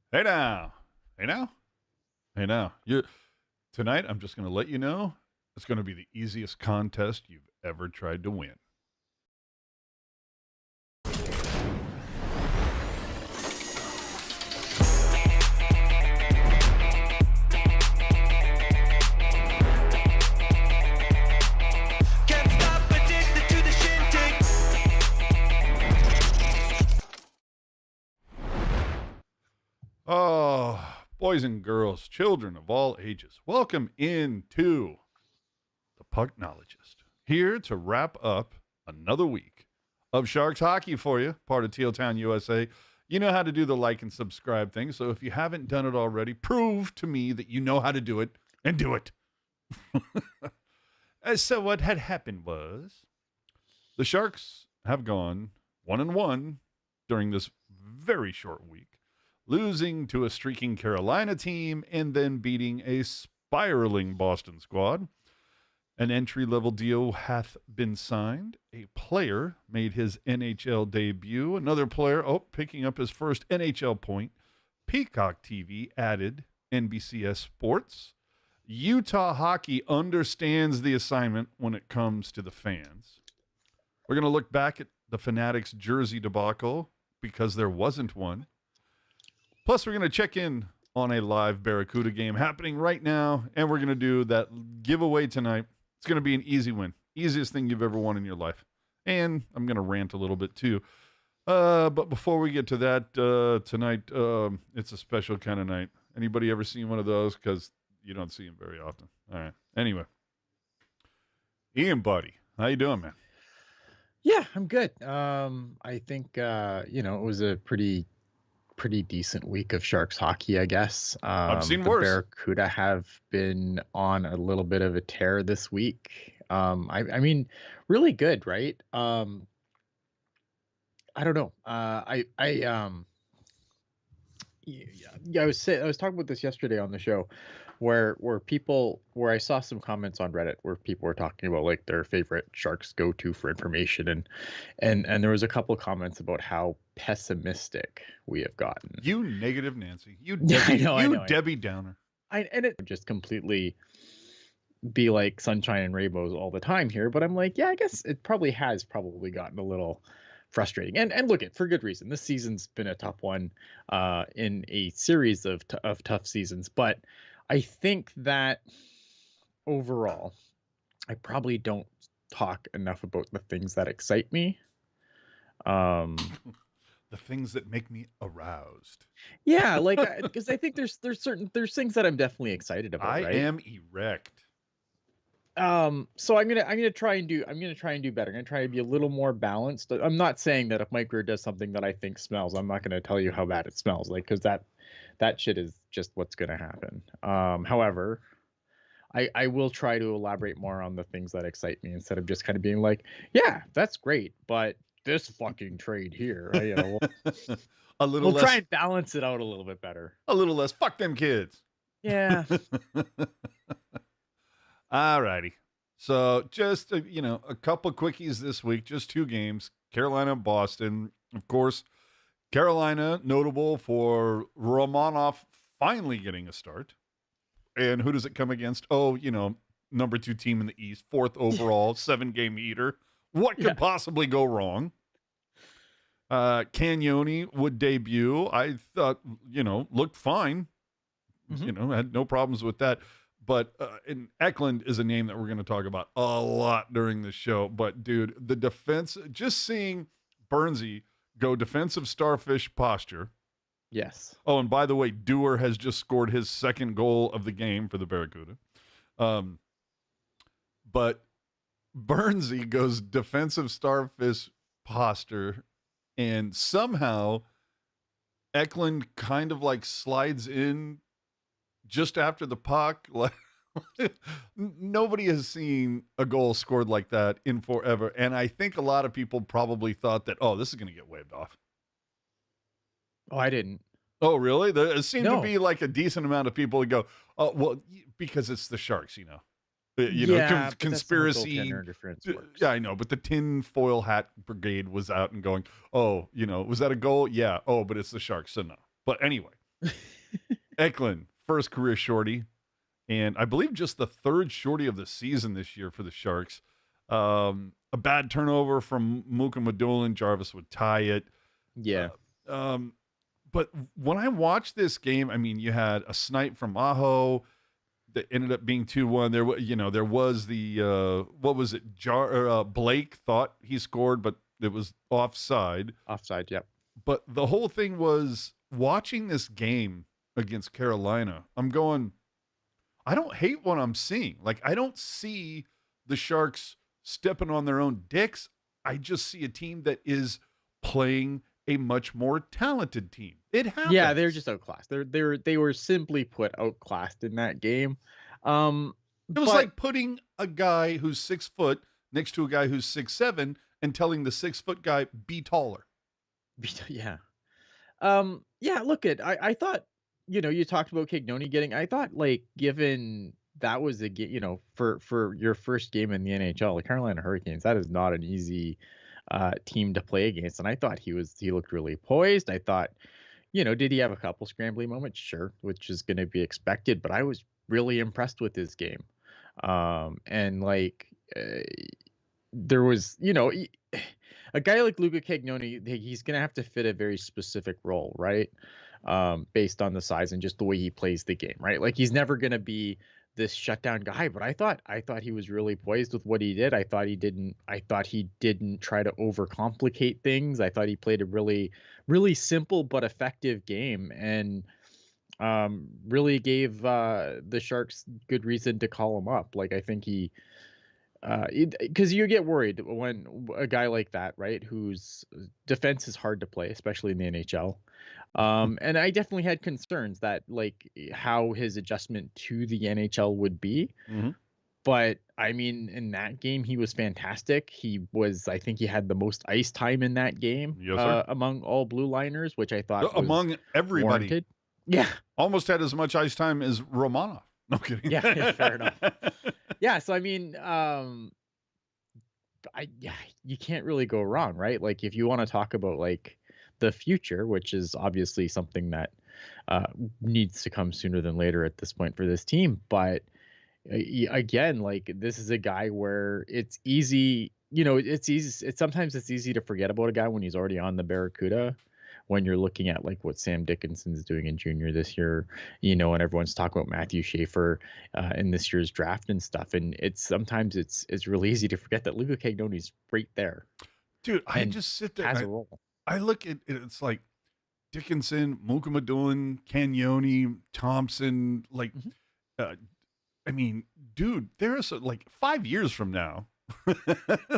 Hey now. Hey now. Hey now. Tonight I'm just going to let you know it's going to be the easiest contest you've ever tried to win. Oh, boys and girls, children of all ages, welcome into the Pucknologist. Here to wrap up another week of Sharks hockey for you, part of Teal Town, USA. You know how to do the like and subscribe thing, so if you haven't done it already, prove to me that you know how to do it and do it. So what had happened was the Sharks have gone 1-1 during this very short week, losing to a streaking Carolina team and then beating a spiraling Boston squad. An entry-level deal hath been signed. A player made his NHL debut. Another player, picking up his first NHL point. Peacock TV added NBCS Sports. Utah hockey understands the assignment when it comes to the fans. We're going to look back at the Fanatics jersey debacle because there wasn't one. Plus, we're going to check in on a live Barracuda game happening right now, and we're going to do that giveaway tonight. It's going to be an easy win. Easiest thing you've ever won in your life. And I'm going to rant a little bit, too. But before we get to that, tonight, it's a special kind of night. Anybody ever seen one of those? Because you don't see them very often. All right. Anyway. Ian, buddy, how you doing, man? Yeah, I'm good. I think, it was a pretty decent week of Sharks hockey, I guess. I've seen the worse. Barracuda have been on a little bit of a tear this week. I mean, really good, right? I don't know. I was talking about this yesterday on the show, where I saw some comments on Reddit where people were talking about like their favorite Sharks go to for information, and there was a couple of comments about how pessimistic we have gotten. You negative Nancy. You Debbie, I know. Debbie Downer. And it would just completely be like sunshine and rainbows all the time here, but I'm like, yeah, I guess it probably gotten a little frustrating. And look, for good reason. This season's been a tough one in a series of tough seasons, but I think that overall, I probably don't talk enough about the things that excite me. The things that make me aroused. Yeah, like because I think there's things that I'm definitely excited about. I am erect. So I'm gonna try and do better. I'm gonna try to be a little more balanced. I'm not saying that if Mike Greer does something that I think smells, I'm not gonna tell you how bad it smells, like, because that shit is just what's gonna happen. However, I will try to elaborate more on the things that excite me instead of just kind of being like, yeah, that's great, but this fucking trade here, a little. We'll try and balance it out a little bit better. A little less. Fuck them kids. Yeah. All righty. So just, a couple quickies this week, just 2 games, Carolina and Boston. Of course, Carolina notable for Romanov finally getting a start. And who does it come against? Oh, number 2 team in the East, 4th overall, 7-game eater. What could possibly go wrong? Cagnoni would debut. I thought, looked fine. Mm-hmm. Had no problems with that. But and Eklund is a name that we're going to talk about a lot during the show. But, dude, the defense, just seeing Bernsey go defensive starfish posture. Yes. Oh, and by the way, Dewar has just scored his 2nd goal of the game for the Barracuda. But Bernsey goes defensive starfish posture, and somehow Eklund kind of like slides in just after the puck. Like, nobody has seen a goal scored like that in forever. And I think a lot of people probably thought that, this is going to get waved off. Oh, I didn't. Oh, really? There seemed to be like a decent amount of people who go, oh, well, because it's the Sharks, conspiracy. Yeah, I know. But the tinfoil hat brigade was out and going, was that a goal? Yeah. Oh, but it's the Sharks. So no. But anyway, Eklund, first career shorty, and I believe just the third shorty of the season this year for the Sharks. A bad turnover from Luca Cagnoni. Jarvis would tie it. Yeah. But when I watched this game, I mean, you had a snipe from Aho that ended up being 2-1. There was the what was it? Blake thought he scored, but it was offside. Offside, yep. But the whole thing was watching this game against Carolina. I'm going, I don't hate what I'm seeing. Like, I don't see the Sharks stepping on their own dicks. I just see a team that is playing a much more talented team. It happens. Yeah, they're just outclassed. They were simply put outclassed in that game. It was like putting a guy who's 6 foot next to a guy who's 6'7" and telling the 6 foot guy be taller. Yeah. Yeah, look I thought, you talked about Cagnoni getting, I thought, like, given that was a game, for your first game in the NHL, the Carolina Hurricanes, that is not an easy team to play against. And I thought he looked really poised. I thought, did he have a couple scrambly moments? Sure, which is going to be expected, but I was really impressed with his game. And like, there was, a guy like Luca Cagnoni, he's going to have to fit a very specific role, right? Based on the size and just the way he plays the game, right? Like, he's never going to be this shutdown guy, but I thought he was really poised with what he did. I thought he didn't try to overcomplicate things. I thought he played a really, really simple but effective game, and really gave the Sharks good reason to call him up. Like, I think he, because you get worried when a guy like that, right, whose defense is hard to play, especially in the NHL. And I definitely had concerns that, like, how his adjustment to the NHL would be. Mm-hmm. But I mean, in that game, he was fantastic. I think he had the most ice time in that game, yes, sir. Among all blue liners, which I thought was among everybody. Warranted. Yeah. Almost had as much ice time as Romanov. No kidding. Yeah, fair enough. Yeah, so I mean, you can't really go wrong, right? Like, if you want to talk about, like, the future, which is obviously something that needs to come sooner than later at this point for this team, but again, like, this is a guy where it's easy, sometimes it's easy to forget about a guy when he's already on the Barracuda, when you're looking at, like, what Sam Dickinson's doing in junior this year, and everyone's talking about Matthew Schaefer in this year's draft and stuff. And sometimes it's really easy to forget that Luca Cagnoni's right there. Dude, I just sit there. Has a role. I look at it, it's like Dickinson, Luca Cagnoni, Cagnoni, Thompson, like, I mean, dude, there's like 5 years from now,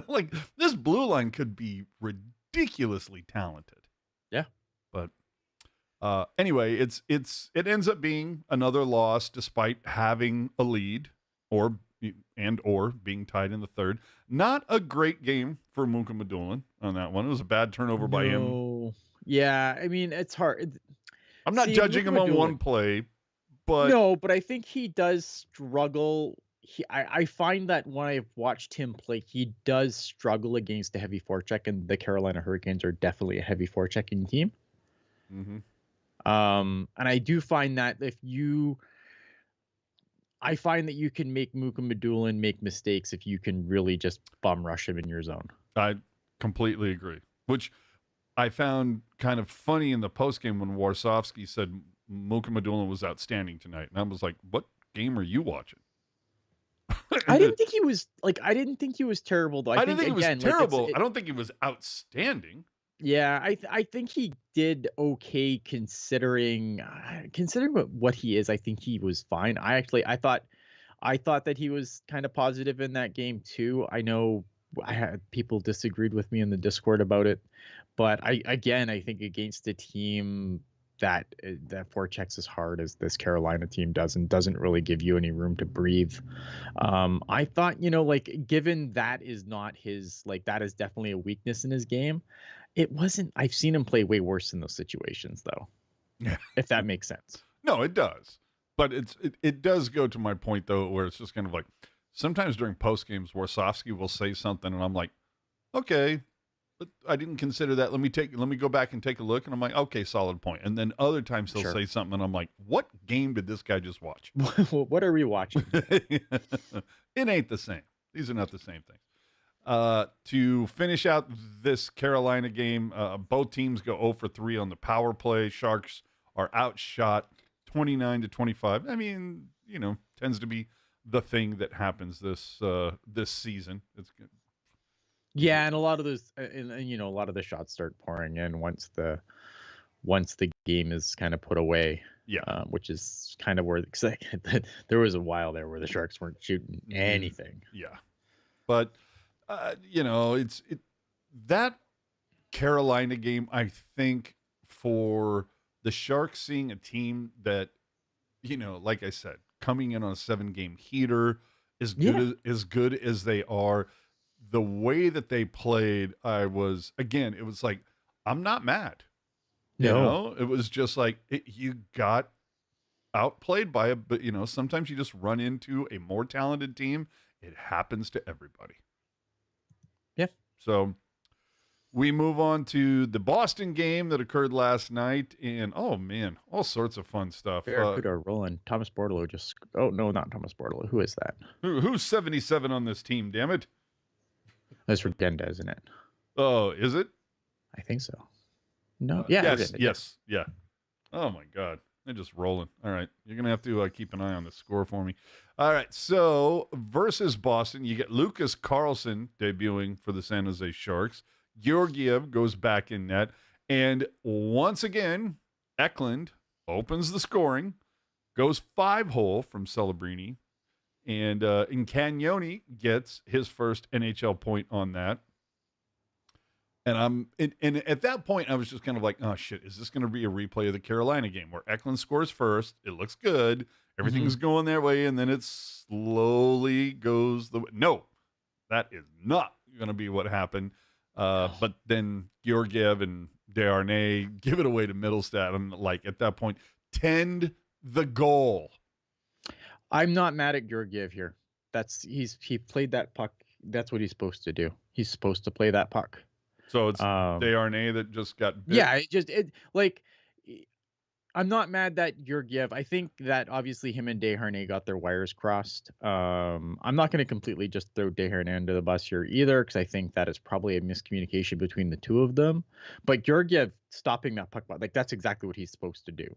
like, this blue line could be ridiculously talented. Yeah. But anyway, it ends up being another loss despite having a lead or being tied in the third. Not a great game for Luca Cagnoni on that one. It was a bad turnover by him. Yeah, I mean, it's hard. I'm not judging him on one play, but no, but I think he does struggle. I find that when I've watched him play, he does struggle against a heavy forecheck, and the Carolina Hurricanes are definitely a heavy forechecking team. Mm-hmm. And I do find that I find that you can make Luca Cagnoni make mistakes if you can really just bum rush him in your zone. I completely agree, which I found kind of funny in the postgame when Warsofsky said Luca Cagnoni was outstanding tonight. And I was like, what game are you watching? I didn't think he was terrible, though. I didn't think he was terrible. I don't think he was outstanding. Yeah, I think he did okay considering what he is. I think he was fine. I thought that he was kind of positive in that game too. I know I had people disagreed with me in the Discord about it, but I think against a team that forechecks as hard as this Carolina team doesn't really give you any room to breathe. I thought, like, given that is not his, like, that is definitely a weakness in his game. It wasn't. I've seen him play way worse in those situations, though. Yeah, if that makes sense. No, it does. But it does go to my point, though, where it's just kind of like sometimes during post games, Warsofsky will say something, and I'm like, okay, but I didn't consider that. Let me go back and take a look. And I'm like, okay, solid point. And then other times he'll Sure. say something and I'm like, what game did this guy just watch? What are we watching? It ain't the same. These are not the same things. To finish out this Carolina game, both teams go 0 for 3 on the power play. Sharks are outshot 29-25. I mean, tends to be the thing that happens this season. It's good. Yeah, and a lot of those, and a lot of the shots start pouring in once the game is kind of put away. Yeah, which is kind of where there was a while there where the Sharks weren't shooting anything. Yeah, but it's that Carolina game. I think for the Sharks, seeing a team that, like I said, coming in on a 7-game heater, as good as they are, the way that they played, it was like, I'm not mad. No. It was just like you got outplayed by it, but sometimes you just run into a more talented team. It happens to everybody. Yeah. So we move on to the Boston game that occurred last night, and oh man, all sorts of fun stuff. Barracuda rolling. Thomas Bordelot oh no, not Thomas Bordelot. Who is that? Who's 77 on this team? Damn it! That's Regenda, isn't it? Oh, is it? I think so. No. Yeah. Yes. Yeah. Oh my God. They're just rolling. All right. You're going to have to keep an eye on the score for me. All right. So versus Boston, you get Lucas Carlson debuting for the San Jose Sharks. Georgiev goes back in net. And once again, Eklund opens the scoring, goes 5-hole from Celebrini. And Cagnoni gets his first NHL point on that. And at that point, I was just kind of like, oh, shit, is this going to be a replay of the Carolina game where Eklund scores first? It looks good. Everything's going their way, and then it slowly goes the way. No, that is not going to be what happened. But then Georgiev and Desharnais give it away to Middlestat. I'm like, at that point, tend the goal. I'm not mad at Georgiev here. He played that puck. That's what he's supposed to do. He's supposed to play that puck. So it's Desharnais that just got bit. Yeah, I'm not mad that Georgiev. I think that obviously him and Desharnais got their wires crossed. I'm not going to completely just throw Desharnais under the bus here either, because I think that is probably a miscommunication between the two of them. But Georgiev stopping that puck, that's exactly what he's supposed to do.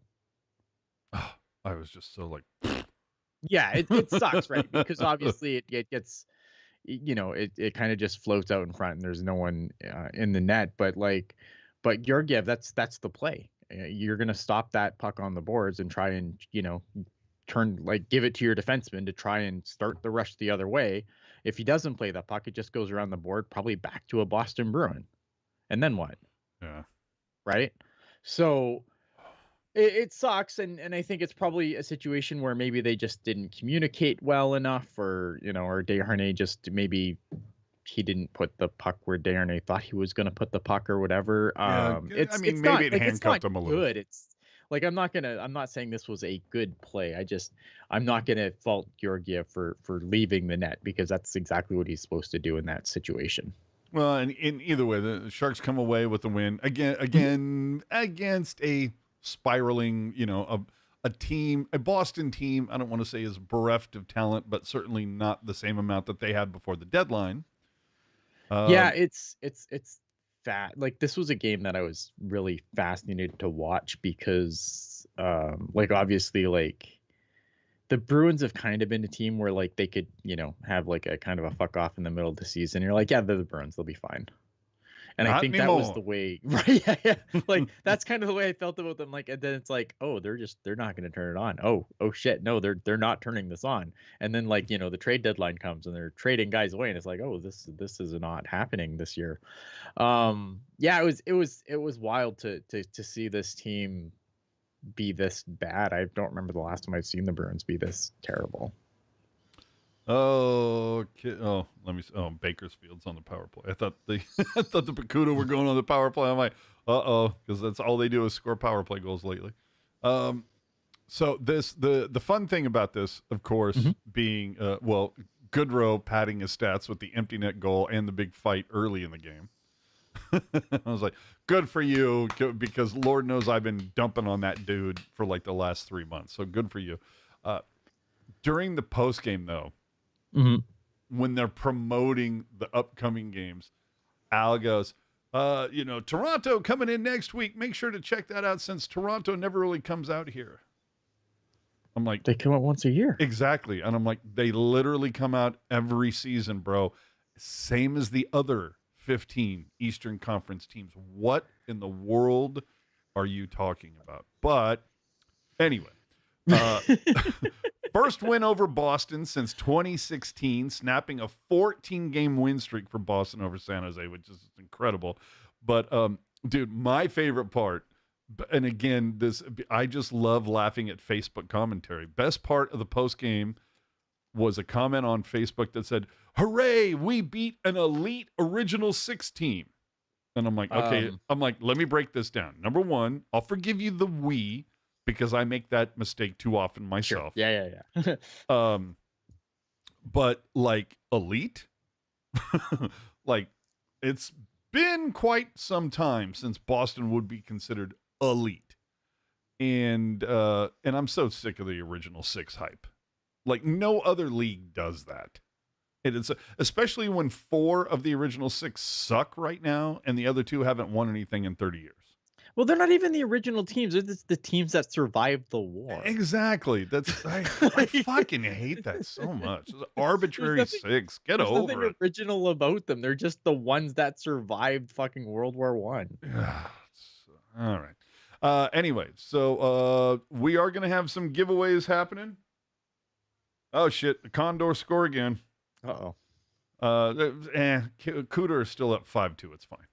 Oh, I was just so like, yeah, it sucks, right? Because obviously it gets, it kind of just floats out in front and there's no one in the net. But Georgiev, that's the play. You're going to stop that puck on the boards and try and, give it to your defenseman to try and start the rush the other way. If he doesn't play that puck, it just goes around the board, probably back to a Boston Bruin. And then what? Yeah. Right. So it sucks. And I think it's probably a situation where maybe they just didn't communicate well enough, or Desharnais just maybe he didn't put the puck where Desharnais thought he was going to put the puck or whatever. Maybe it handcuffed him a little. Good. It's like, I'm not saying this was a good play. I'm not going to fault Georgiev for leaving the net, because that's exactly what he's supposed to do in that situation. Well, and in either way, the Sharks come away with the win again against a spiraling, a Boston team. I don't want to say is bereft of talent, but certainly not the same amount that they had before the deadline. It's fat. This was a game that I was really fascinated to watch, because obviously the Bruins have kind of been a team where they could, have a kind of a fuck off in the middle of the season. You're like, yeah, they're the Bruins, they'll be fine. And not I think anymore. That was the way, right? Yeah. That's kind of the way I felt about them. And then it's like, oh, they're not going to turn it on. Oh shit. No, they're not turning this on. And then the trade deadline comes and they're trading guys away. And it's like, oh, this is not happening this year. It was wild to see this team be this bad. I don't remember the last time I've seen the Bruins be this terrible. Bakersfield's on the power play. I thought the Barracuda were going on the power play. I'm like, because that's all they do is score power play goals lately. So the fun thing about this, of course, being Goodrow padding his stats with the empty net goal and the big fight early in the game. I was like, good for you, because Lord knows I've been dumping on that dude for like the last 3 months. So good for you. During the post game, though, when they're promoting the upcoming games, Al goes, Toronto coming in next week. Make sure to check that out since Toronto never really comes out here. I'm like, They come out once a year. exactly. And I'm like, they literally come out every season, bro. Same as the other 15 Eastern Conference teams. What in the world are you talking about? But anyway, first win over Boston since 2016, snapping a 14-game win streak for Boston over San Jose, which is incredible. But, dude, my favorite part, and again, I just love laughing at Facebook commentary. Best part of the post game was a comment on Facebook that said, "Hooray, we beat an elite Original Six team." And I'm like, okay, let me break this down. Number one, I'll forgive you the we, because I make that mistake too often myself. Sure. Yeah. But like elite, like it's been quite some time since Boston would be considered elite. And I'm so sick of the Original Six hype. Like no other league does that. It's especially when 4 of the Original Six suck right now and the other 2 haven't won anything in 30 years. Well, they're not even the original teams. They're just the teams that survived the war. Exactly. I fucking hate that so much. It's arbitrary six. Get over it. There's nothing original about them. They're just the ones that survived fucking World War One. All right. Anyway, so we are going to have some giveaways happening. Oh, shit. The Condor score again. Uh-oh. Cooter is still up 5-2. It's fine.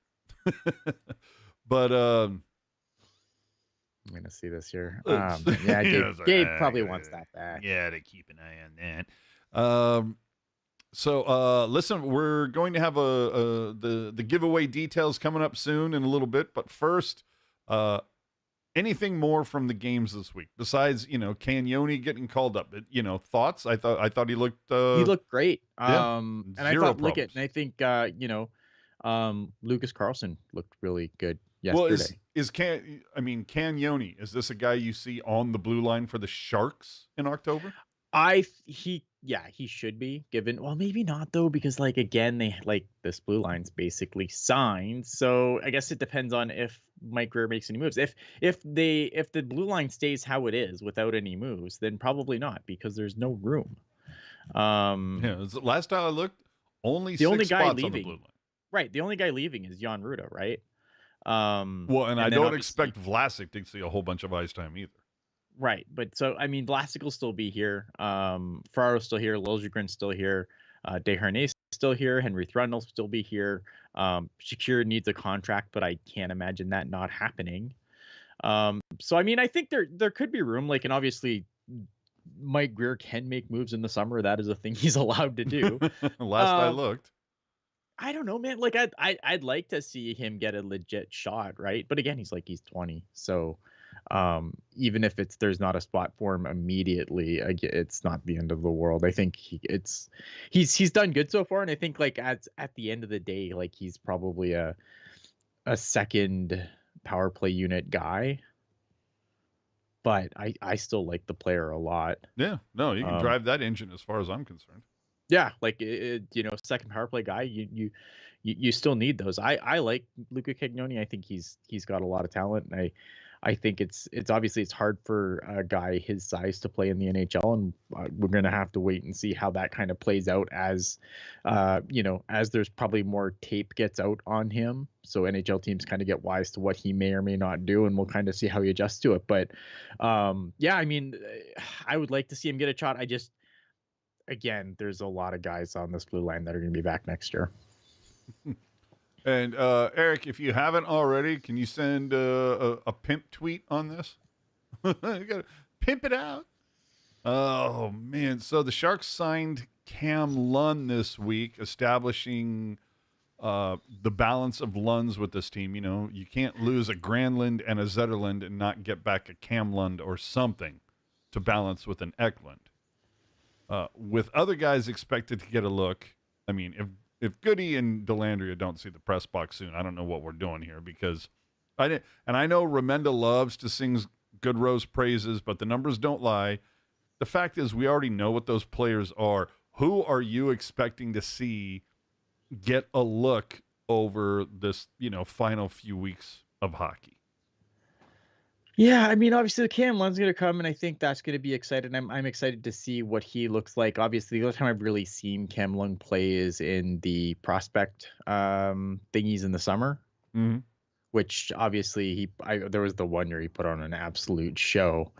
But I'm gonna see this here. Yeah, Gabe probably wants that back. Yeah, to keep an eye on that. So listen, we're going to have the giveaway details coming up soon in a little bit. But first, anything more from the games this week besides Cagnoni getting called up? Thoughts? I thought he looked great. Yeah, and I thought and I think Lucas Carlson looked really good yesterday. Well, Cagnoni, is this a guy you see on the blue line for the Sharks in October? He should be given. Well, maybe not though, because again, this blue line's basically signed. So I guess it depends on if Mike Grier makes any moves. If the blue line stays how it is without any moves, then probably not, because there's no room. Last time I looked, only the 6 only guy spots leaving, on the blue line. Right, the only guy leaving is Jan Ruda, right? And I don't expect Vlasic to see a whole bunch of ice time either. Right, but so Vlasic will still be here. Ferraro's still here. Liljegren's still here. Desharnais still here. Henry Thrun will still be here. Shakir needs a contract, but I can't imagine that not happening. So I think there could be room. And obviously, Mike Grier can make moves in the summer. That is a thing he's allowed to do. Last I looked. I don't know, man. I'd like to see him get a legit shot, right? But again, he's 20, so even if there's not a spot for him immediately, it's not the end of the world. I think he's done good so far, and I think at the end of the day, he's probably a second power play unit guy. But I still like the player a lot. Yeah, no, you can drive that engine as far as I'm concerned. Yeah, second power play guy, you still need those. I like Luca Cagnoni. I think he's got a lot of talent, and I think it's obviously it's hard for a guy his size to play in the NHL, and we're gonna have to wait and see how that kind of plays out as there's probably more tape gets out on him, so NHL teams kind of get wise to what he may or may not do, and we'll kind of see how he adjusts to it. But I would like to see him get a shot. Again, there's a lot of guys on this blue line that are going to be back next year. And Eric, if you haven't already, can you send a pimp tweet on this? You gotta pimp it out. Oh man! So the Sharks signed Cam Lund this week, establishing the balance of Lunds with this team. You can't lose a Granlund and a Zetterlund and not get back a Cam Lund or something to balance with an Eklund. With other guys expected to get a look, if if Goody and Delandria don't see the press box soon, I don't know what we're doing here, because I know Remenda loves to sing Goodrow's praises, but the numbers don't lie. The fact is, we already know what those players are. Who are you expecting to see get a look over this, final few weeks of hockey? Yeah, I mean, obviously, Cam Lund's going to come, and I think that's going to be exciting. I'm excited to see what he looks like. Obviously, the only time I've really seen Cam Lund play is in the prospect thingies in the summer, Mm-hmm. which obviously there was the one year he put on an absolute show.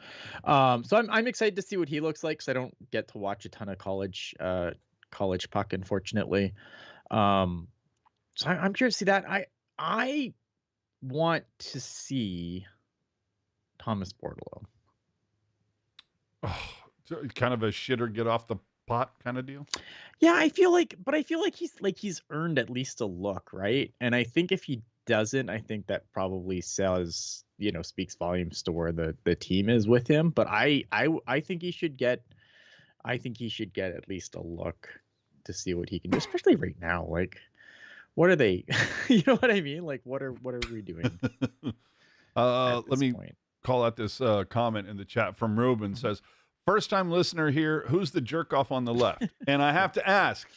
So I'm excited to see what he looks like, because I don't get to watch a ton of college puck, unfortunately. So I'm curious to see that. I want to see Thomas Bordeleau. Oh, kind of a shitter get off the pot kind of deal. Yeah, I feel like he's earned at least a look, right? And I think if he doesn't, I think that probably speaks volumes to where the team is with him. But I think he should get at least a look to see what he can do, especially right now. Like, what are they? You know what I mean? Like, what are we doing? Let me call out this comment in the chat from Ruben. Says, first time listener here, who's the jerk off on the left? And I have to ask,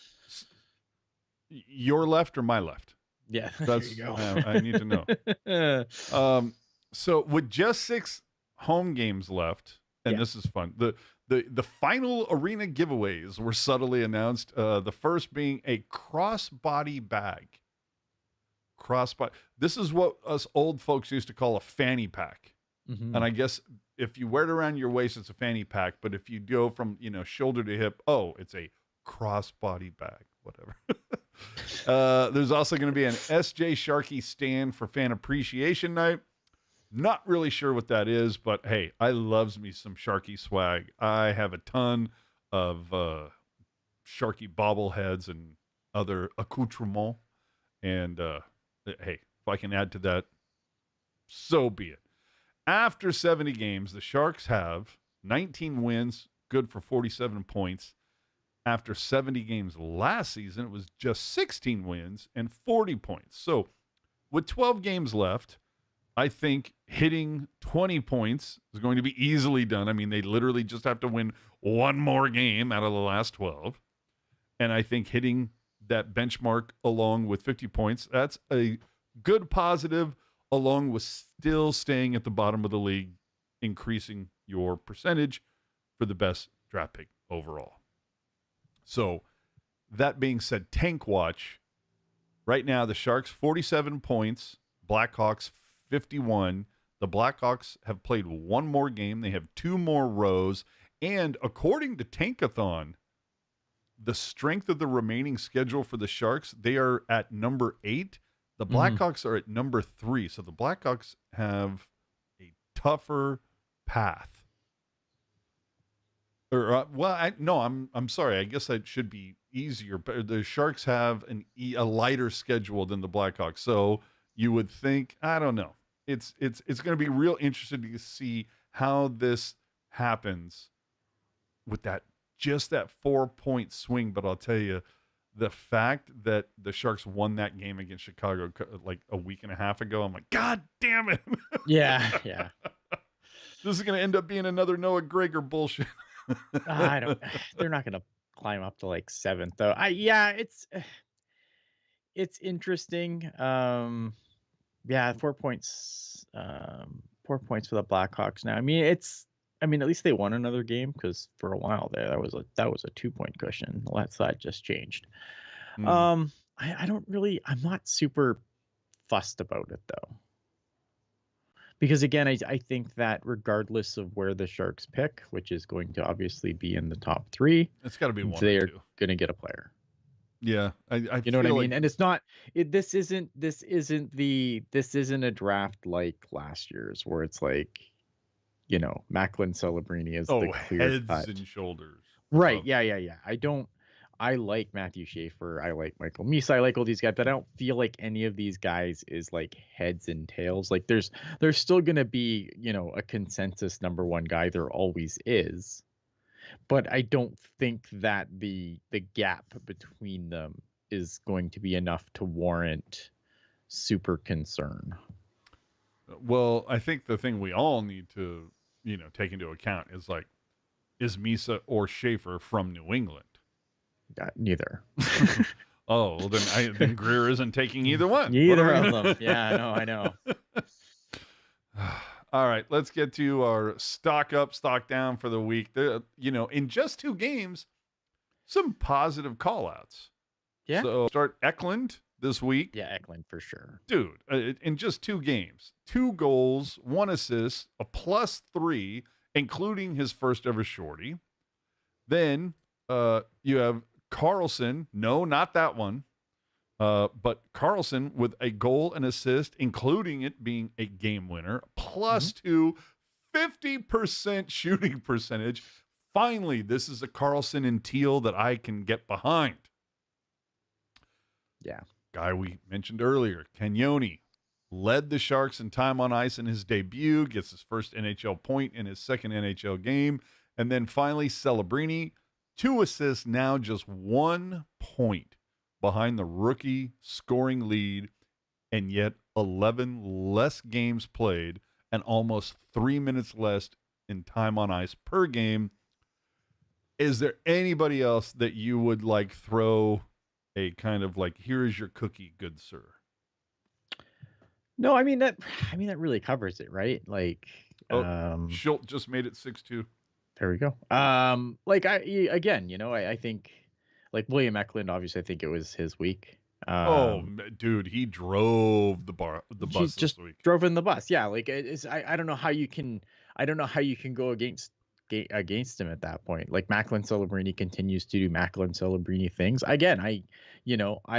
your left or my left? Yeah, that's there you go. I need to know. So with just 6 home games left, and this is fun, the final arena giveaways were subtly announced, the first being a crossbody bag. This is what us old folks used to call a fanny pack. Mm-hmm. And I guess if you wear it around your waist, it's a fanny pack. But if you go from, shoulder to hip, it's a crossbody bag, whatever. There's also going to be an SJ Sharkey stand for Fan Appreciation Night. Not really sure what that is, but hey, I loves me some Sharkey swag. I have a ton of Sharkey bobbleheads and other accoutrements. And hey, if I can add to that, so be it. After 70 games, the Sharks have 19 wins, good for 47 points. After 70 games last season, it was just 16 wins and 40 points. So with 12 games left, I think hitting 20 points is going to be easily done. I mean, they literally just have to win one more game out of the last 12. And I think hitting that benchmark along with 50 points, that's a good positive, along with still staying at the bottom of the league, increasing your percentage for the best draft pick overall. So that being said, Tank Watch, right now the Sharks 47 points, Blackhawks 51. The Blackhawks have played one more game. They have 2 more rows. And according to Tankathon, the strength of the remaining schedule for the Sharks, they are at number 8. The Blackhawks are at number 3. So the Blackhawks have a tougher path. Or I'm sorry. I guess that should be easier. But the Sharks have a lighter schedule than the Blackhawks. So you would think, I don't know. It's going to be real interesting to see how this happens with that 4-point swing. But I'll tell you, the fact that the Sharks won that game against Chicago like a week and a half ago, I'm like, God damn it. Yeah. This is going to end up being another Noah Gregor bullshit. They're not going to climb up to like 7th though. It's interesting. 4 points. 4 points for the Blackhawks now. I mean, at least they won another game, because for a while there, that was a 2-point cushion. The left side just changed. I'm not super fussed about it though, because again, I think that regardless of where the Sharks pick, which is going to obviously be in the top 3, it's got to be one. They are going to get a player. Yeah, I you know what I mean. And it's not. This isn't a draft like last year's, where it's like, Macklin Celebrini is the clear heads cut. and shoulders. Right. Yeah. I like Matthew Schaefer. I like Michael Misa. I like all these guys, but I don't feel like any of these guys is like heads and tails. Like there's still going to be, a consensus number 1 guy. There always is. But I don't think that the gap between them is going to be enough to warrant super concern. Well, I think the thing we all need to, take into account is like, is Misa or Schaefer from New England? Neither. Oh, well, then Greer isn't taking either one. Neither of them. Yeah, I know. All right, let's get to our stock up, stock down for the week. In just 2 games, some positive call-outs. Yeah. So start Eklund this week. Yeah, Eklund for sure. Dude, in just 2 games, 2 goals, 1 assist, a +3, including his first ever shorty. Then you have Carlson. No, not that one. But Carlson with a goal and assist, including it being a game winner, +2, 50% shooting percentage. Finally, this is a Carlson in teal that I can get behind. Yeah. Guy we mentioned earlier, Cagnoni, led the Sharks in time on ice in his debut, gets his first NHL point in his second NHL game. And then finally, Celebrini, 2 assists, now just 1 point behind the rookie scoring lead, and yet 11 less games played and almost 3 minutes less in time on ice per game. Is there anybody else that you would like throw a kind of like, here is your cookie, good sir? No, I mean that really covers it, right? Like, Schultz just made it 6-2. There we go. I think like William Eklund, obviously, I think it was his week. Dude, he drove the bus this week. Drove in the bus. Yeah, like I don't know how you can go against him at that point. Like Macklin Celebrini continues to do Macklin Celebrini things. Again, I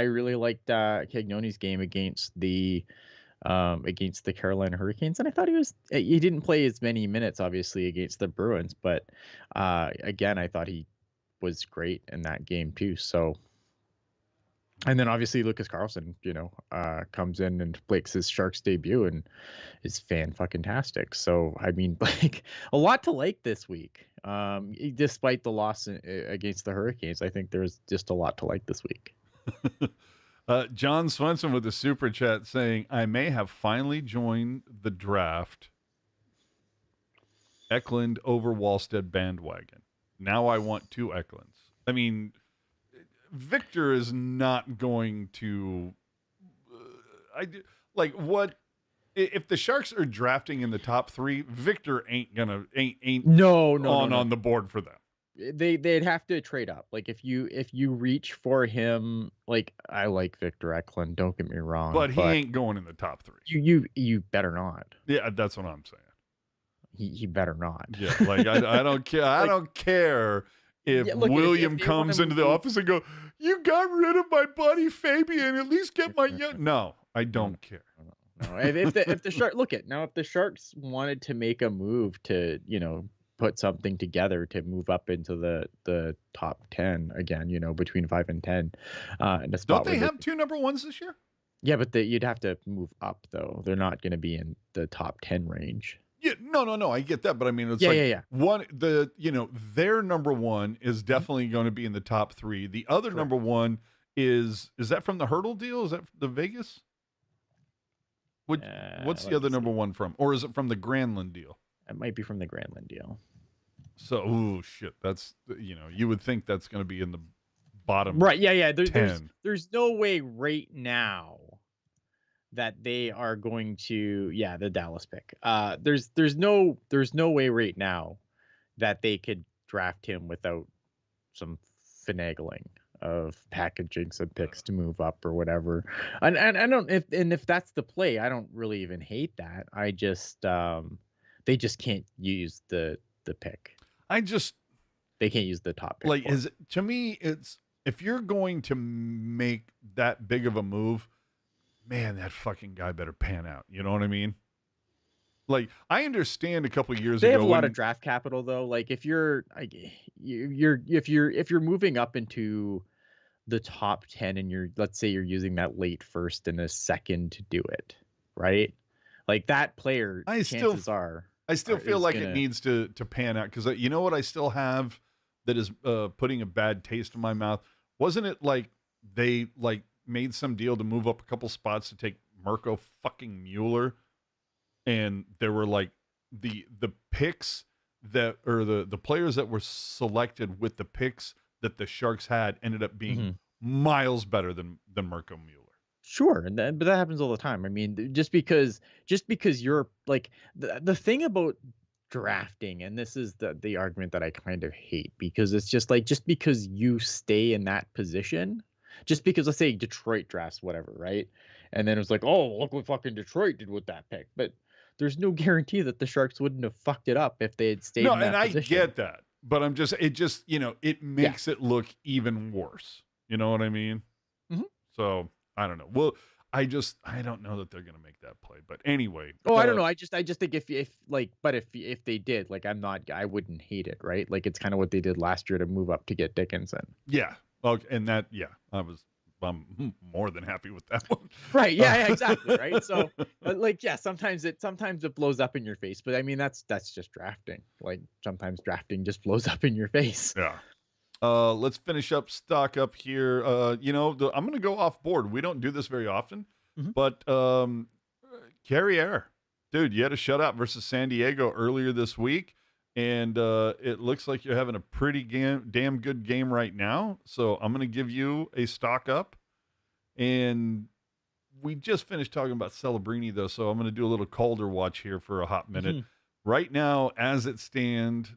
really liked Cagnoni's game against the Carolina Hurricanes, and I thought he didn't play as many minutes obviously against the Bruins, but again, I thought he was great in that game too. So, and then obviously Lucas Carlson, comes in and makes his Sharks debut and is fan-fucking-tastic. So, I mean, like a lot to like this week. Despite the loss against the Hurricanes, I think there's just a lot to like this week. John Swenson with the super chat saying, I may have finally joined the draft Eklund over Wallstead bandwagon. Now I want 2 Eklunds. I mean, Victor is not going to. What if the Sharks are drafting in the top 3? Victor ain't on the board for them. They'd have to trade up. Like if you reach for him, like I like Victor Eklund, don't get me wrong, but he ain't going in the top 3. You better not. Yeah, that's what I'm saying. He better not. Yeah, like I don't care. I don't care if William comes into the office and go, you got rid of my buddy Fabian. At least get my young. No, I don't care. No. If the Sharks if the Sharks wanted to make a move to put something together to move up into the top 10 again, between 5 and 10. In a spot don't they have 2 number 1s this year? Yeah, but you'd have to move up though. They're not going to be in the top 10 range. Yeah, no, I get that, but I mean, it's their number 1 is definitely going to be in the top 3. The other Correct. Number 1 is that from the Hurdle deal? Is that the Vegas? What's the other number 1 from? Or is it from the Granlund deal? It might be from the Granlund deal. So, shit, that's you would think that's going to be in the bottom. Right? Yeah. 10. There's no way right now that they are going to the Dallas pick. There's no way right now that they could draft him without some finagling of packaging some picks to move up or whatever. And I don't if that's the play, I don't really even hate that. I just they just can't use the pick. They can't use the top pick. Like to me, it's if you're going to make that big of a move, man, that fucking guy better pan out. You know what I mean? Like, I understand a couple of years ago. They have a lot of draft capital though. Like if you're moving up into the top 10 and let's say you're using that late first and a second to do it, right? Like that player, I still feel like it needs to pan out because you know what I still have that is putting a bad taste in my mouth. Wasn't it like they like made some deal to move up a couple spots to take Mirko fucking Mueller, and there were like the picks that, or the players that were selected with the picks that the Sharks had ended up being miles better than Mirko Mueller. Sure, but that happens all the time. I mean, just because you're like the thing about drafting, and this is the argument that I kind of hate, because it's just like, just because you stay in that position, just because, let's say Detroit drafts whatever, right? And then it's like, oh, look what fucking Detroit did with that pick. But there's no guarantee that the Sharks wouldn't have fucked it up if they had stayed in that position. I get that, but it makes it look even worse. You know what I mean? So I don't know. Well, I don't know that they're gonna make that play. But anyway. I don't know. I just think if they did, like, I wouldn't hate it, right? Like, it's kind of what they did last year to move up to get Dickinson. Yeah. Okay. And that, yeah, I'm more than happy with that one. Right. Yeah, exactly. Right. So, but like, yeah, sometimes it blows up in your face, but I mean, that's just drafting. Like, sometimes drafting just blows up in your face. Yeah. Let's finish up stock up here. I'm going to go off board. We don't do this very often, but Carrier, dude, you had a shutout versus San Diego earlier this week, and it looks like you're having a pretty damn good game right now. So I'm going to give you a stock up. And we just finished talking about Celebrini, though, so I'm going to do a little Calder watch here for a hot minute. Right now, as it stands,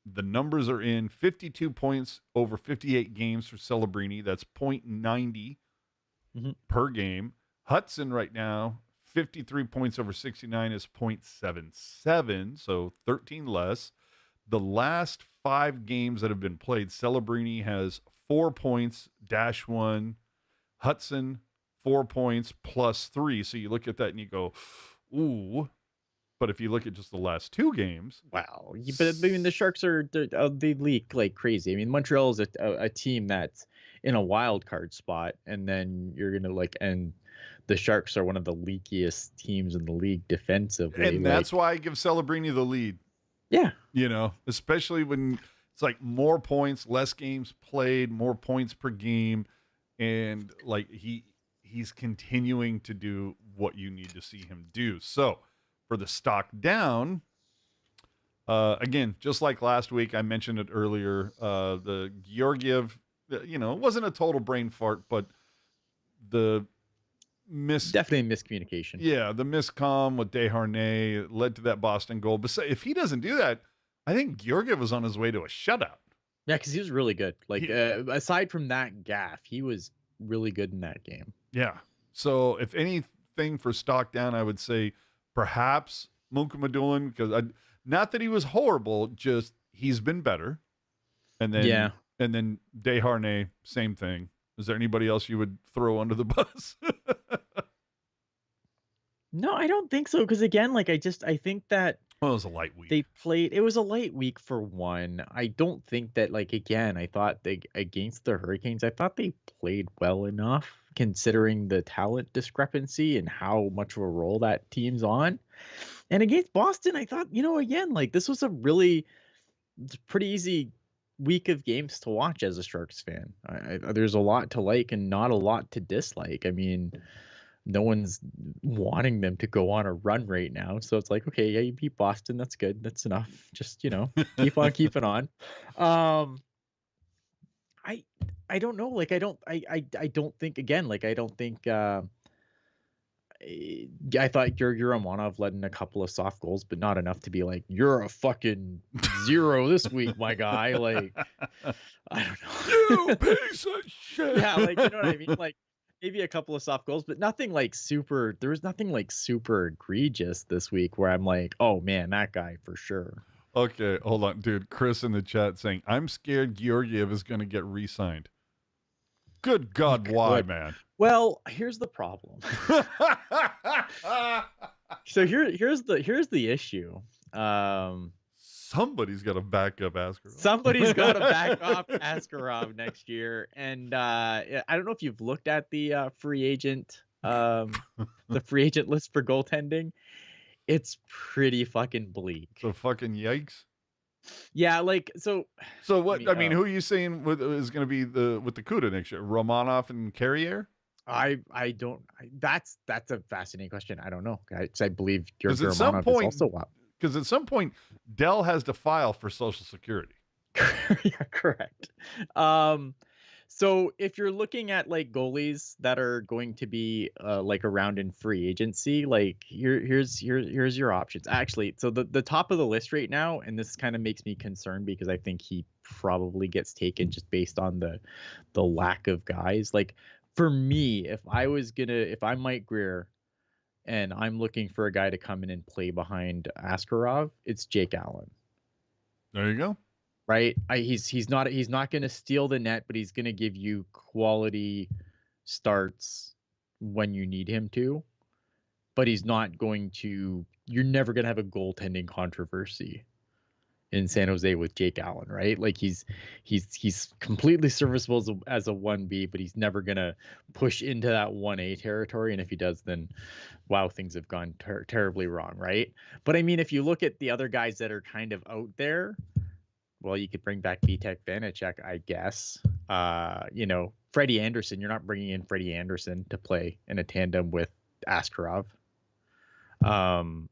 the numbers are in: 52 points over 58 games for Celebrini. That's .90 per game. Hudson right now, 53 points over 69 is .77, so 13 less. The last 5 games that have been played, Celebrini has 4 points, -1. Hudson, 4 points, +3. So you look at that and you go, ooh. But if you look at just the last 2 games, wow. But I mean, the Sharks they leak like crazy. I mean, Montreal is a team that's in a wild card spot, and then you're gonna and the Sharks are one of the leakiest teams in the league defensively, and that's why I give Celebrini the lead. Yeah, especially when it's like more points, less games played, more points per game, and like he's continuing to do what you need to see him do. So for the stock down, again, just like last week, I mentioned it earlier, the Georgiev, it wasn't a total brain fart, but the definitely miscommunication. Yeah, the miscomm with Desharnais led to that Boston goal. But if he doesn't do that, I think Georgiev was on his way to a shutout. Yeah, because he was really good. Like, aside from that gaff, he was really good in that game. Yeah. So if anything for stock down, I would say perhaps Munka Madulin, because not that he was horrible, just he's been better. And then and then Desharnais, same thing. Is there anybody else you would throw under the bus? No, I don't think so. Because again, like, I think that it was a light week. It was a light week for one. I don't think that, like, again, I thought against the Hurricanes, I thought they played well enough considering the talent discrepancy and how much of a role that team's on. And against Boston, I thought, again, like, this was a really pretty easy week of games to watch as a Sharks fan. There's a lot to like and not a lot to dislike. I mean, no one's wanting them to go on a run right now. So it's like, okay, yeah, you beat Boston. That's good. That's enough. Just, keep on keeping on. I don't know. Like, I don't think, again, like, I don't think, I thought Romanov led in a couple of soft goals, but not enough to be like, you're a fucking 0 this week, my guy. Like, I don't know. You piece of shit. Yeah, like, you know what I mean? Like, maybe a couple of soft goals, but nothing like super. There was nothing like super egregious this week where I'm like, oh man, that guy for sure. Okay, hold on, dude. Chris in the chat saying, I'm scared Georgiev is going to get re-signed. Good God, why, man? Well, here's the problem. So here's the issue. Somebody's got to back up Askarov. Somebody's got to back up Askarov next year, and I don't know if you've looked at the free agent list for goaltending. It's pretty fucking bleak. So fucking yikes. Yeah, like so. So I what? mean, I mean, who are you saying is going to be with the CUDA next year? Romanov and Carrier? I don't. That's a fascinating question. I don't know. I believe Because Georgi at some Romanov is point, also up. because at some point, Dell has to file for Social Security. Yeah, correct. So if you're looking at like goalies that are going to be like around in free agency, like here's your options. Actually, so the top of the list right now, and this kind of makes me concerned because I think he probably gets taken just based on the lack of guys. Like for me, if I'm Mike Greer and I'm looking for a guy to come in and play behind Askarov, it's Jake Allen. There you go. Right? He's not going to steal the net, but he's going to give you quality starts when you need him to. But he's not going to. You're never going to have a goaltending controversy in San Jose with Jake Allen, right? Like he's completely serviceable as a 1B, but he's never going to push into that 1A territory. And if he does, then wow, things have gone terribly wrong, right? But I mean, if you look at the other guys that are kind of out there, well, you could bring back Vitek Vanacek, I guess. Freddie Anderson. You're not bringing in Freddie Anderson to play in a tandem with Askarov. Anton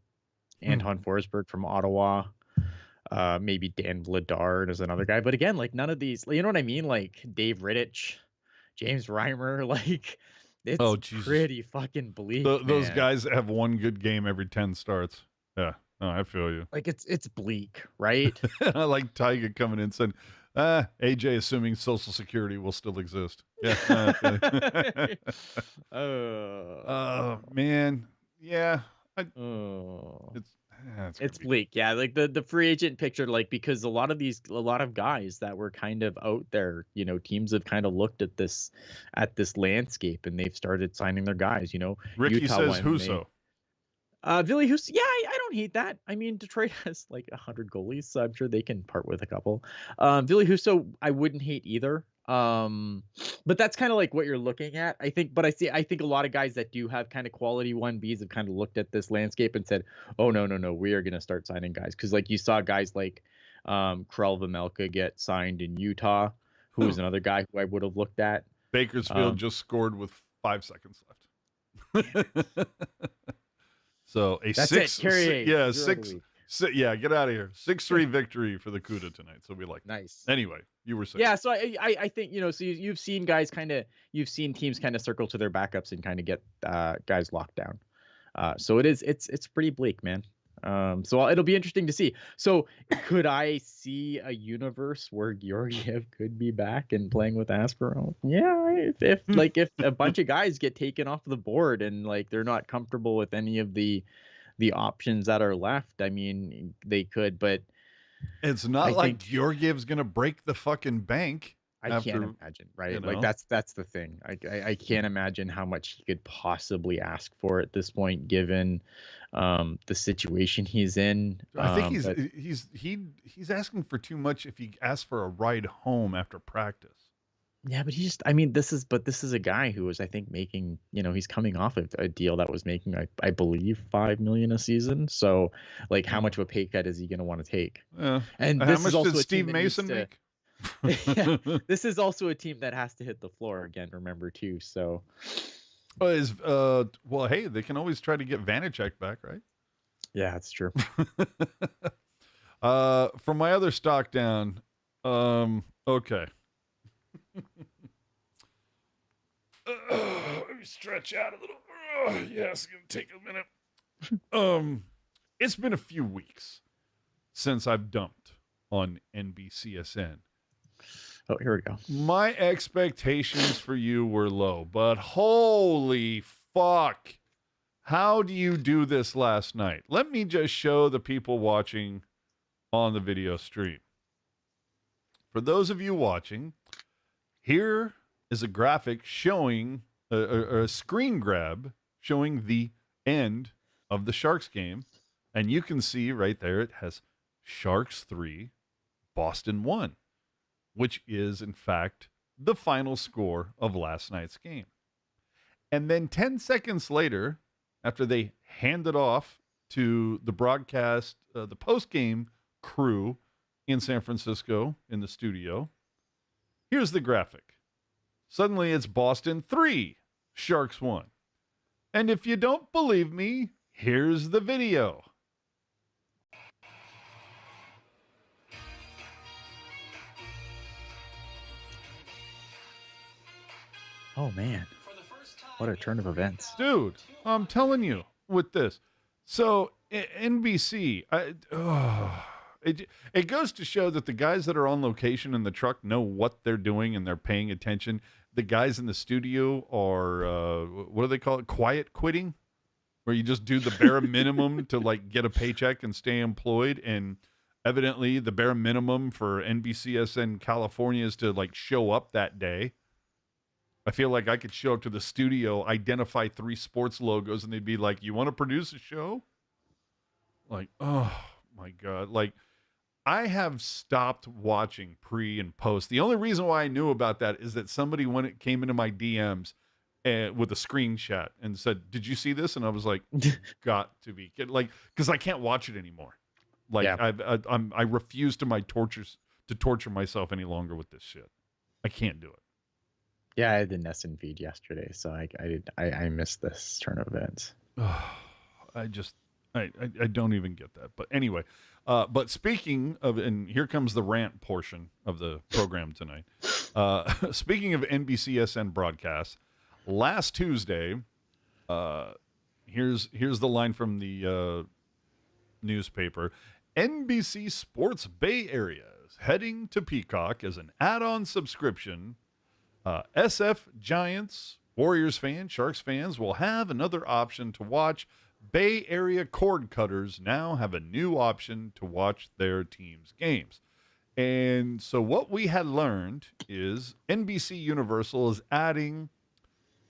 Forsberg from Ottawa. Maybe Dan Vladar is another guy. But again, like none of these, you know what I mean? Like Dave Rittich, James Reimer, like it's pretty fucking bleak. Those man. guys have one good game every 10 starts. Yeah. No, I feel you. Like it's bleak, right? I like Tyga coming in saying, AJ assuming Social Security will still exist. Yeah. Man. Yeah. It's bleak. Yeah. Like the free agent picture, like, because a lot of guys that were kind of out there, teams have kind of looked at this landscape and they've started signing their guys, Ricky Utah says Husso. Ville Husso, yeah, I don't hate that. I mean, Detroit has like 100 goalies, so I'm sure they can part with a couple. Ville Husso, I wouldn't hate either. But that's kind of like what you're looking at, I think. But I think a lot of guys that do have kind of quality 1Bs have kind of looked at this landscape and said, oh, no, we are going to start signing guys. Because like you saw guys like Karel Vejmelka get signed in Utah, who was another guy who I would have looked at. Bakersfield just scored with 5 seconds left. So that's six, get out of here. 6-3 victory for the CUDA tonight. So we like nice. That. Anyway, you were saying. Yeah, so I think so you've seen guys you've seen teams kind of circle to their backups and kind of get guys locked down. So it's pretty bleak, man. So it'll be interesting to see. So could I see a universe where Georgiev could be back and playing with Askarov? Yeah, if a bunch of guys get taken off the board and like they're not comfortable with any of the options that are left, I mean, they could, but it's not like Georgiev's gonna break the fucking bank. I can't imagine, right? Like that's the thing. I can't imagine how much he could possibly ask for at this point, given the situation he's in. I think he's asking for too much if he asks for a ride home after practice. Yeah, but this is a guy who was, I think, making, he's coming off of a deal that was making, I believe, $5 million a season. So like how much of a pay cut is he going to want to take? And this how much did Steve Mason make? Yeah, this is also a team that has to hit the floor again, remember, too. So well, hey, they can always try to get Vanacek back, right? Yeah, that's true. From my other stock down, okay. Let me stretch out a little. Yes, it's gonna take a minute. It's been a few weeks since I've dumped on NBCSN. Oh, here we go. My expectations for you were low, but holy fuck. How do you do this last night? Let me just show the people watching on the video stream. For those of you watching, here is a graphic showing a screen grab showing the end of the Sharks game. And you can see right there, it has Sharks 3, Boston 1. Which is, in fact, the final score of last night's game. And then 10 seconds later, after they hand it off to the broadcast, the post-game crew in San Francisco in the studio. Here's the graphic. Suddenly it's Boston 3, Sharks 1. And if you don't believe me, here's the video. Oh man, what a turn of events. Dude, I'm telling you with this. So NBC, it goes to show that the guys that are on location in the truck know what they're doing and they're paying attention. The guys in the studio are, what do they call it? Quiet quitting, where you just do the bare minimum to like get a paycheck and stay employed. And evidently the bare minimum for NBCSN California is to like show up that day. I feel like I could show up to the studio, identify 3 sports logos, and they'd be like, "You want to produce a show?" Like, oh my God. Like, I have stopped watching pre and post. The only reason why I knew about that is that somebody, when it came into my DMs with a screenshot and said, "Did you see this?" And I was like, got to be kidding. Like, because I can't watch it anymore. Like, Yeah. I refuse to torture myself any longer with this shit. I can't do it. Yeah, I had the Nesson feed yesterday, so I missed this turn of events. I don't even get that. But anyway, but speaking of, and here comes the rant portion of the program tonight. Speaking of NBCSN broadcasts, last Tuesday, here's the line from the newspaper. NBC Sports Bay Area is heading to Peacock as an add-on subscription. SF Giants, Warriors fans, Sharks fans will have another option to watch. Bay Area cord cutters now have a new option to watch their team's games. And so what we had learned is NBC Universal is adding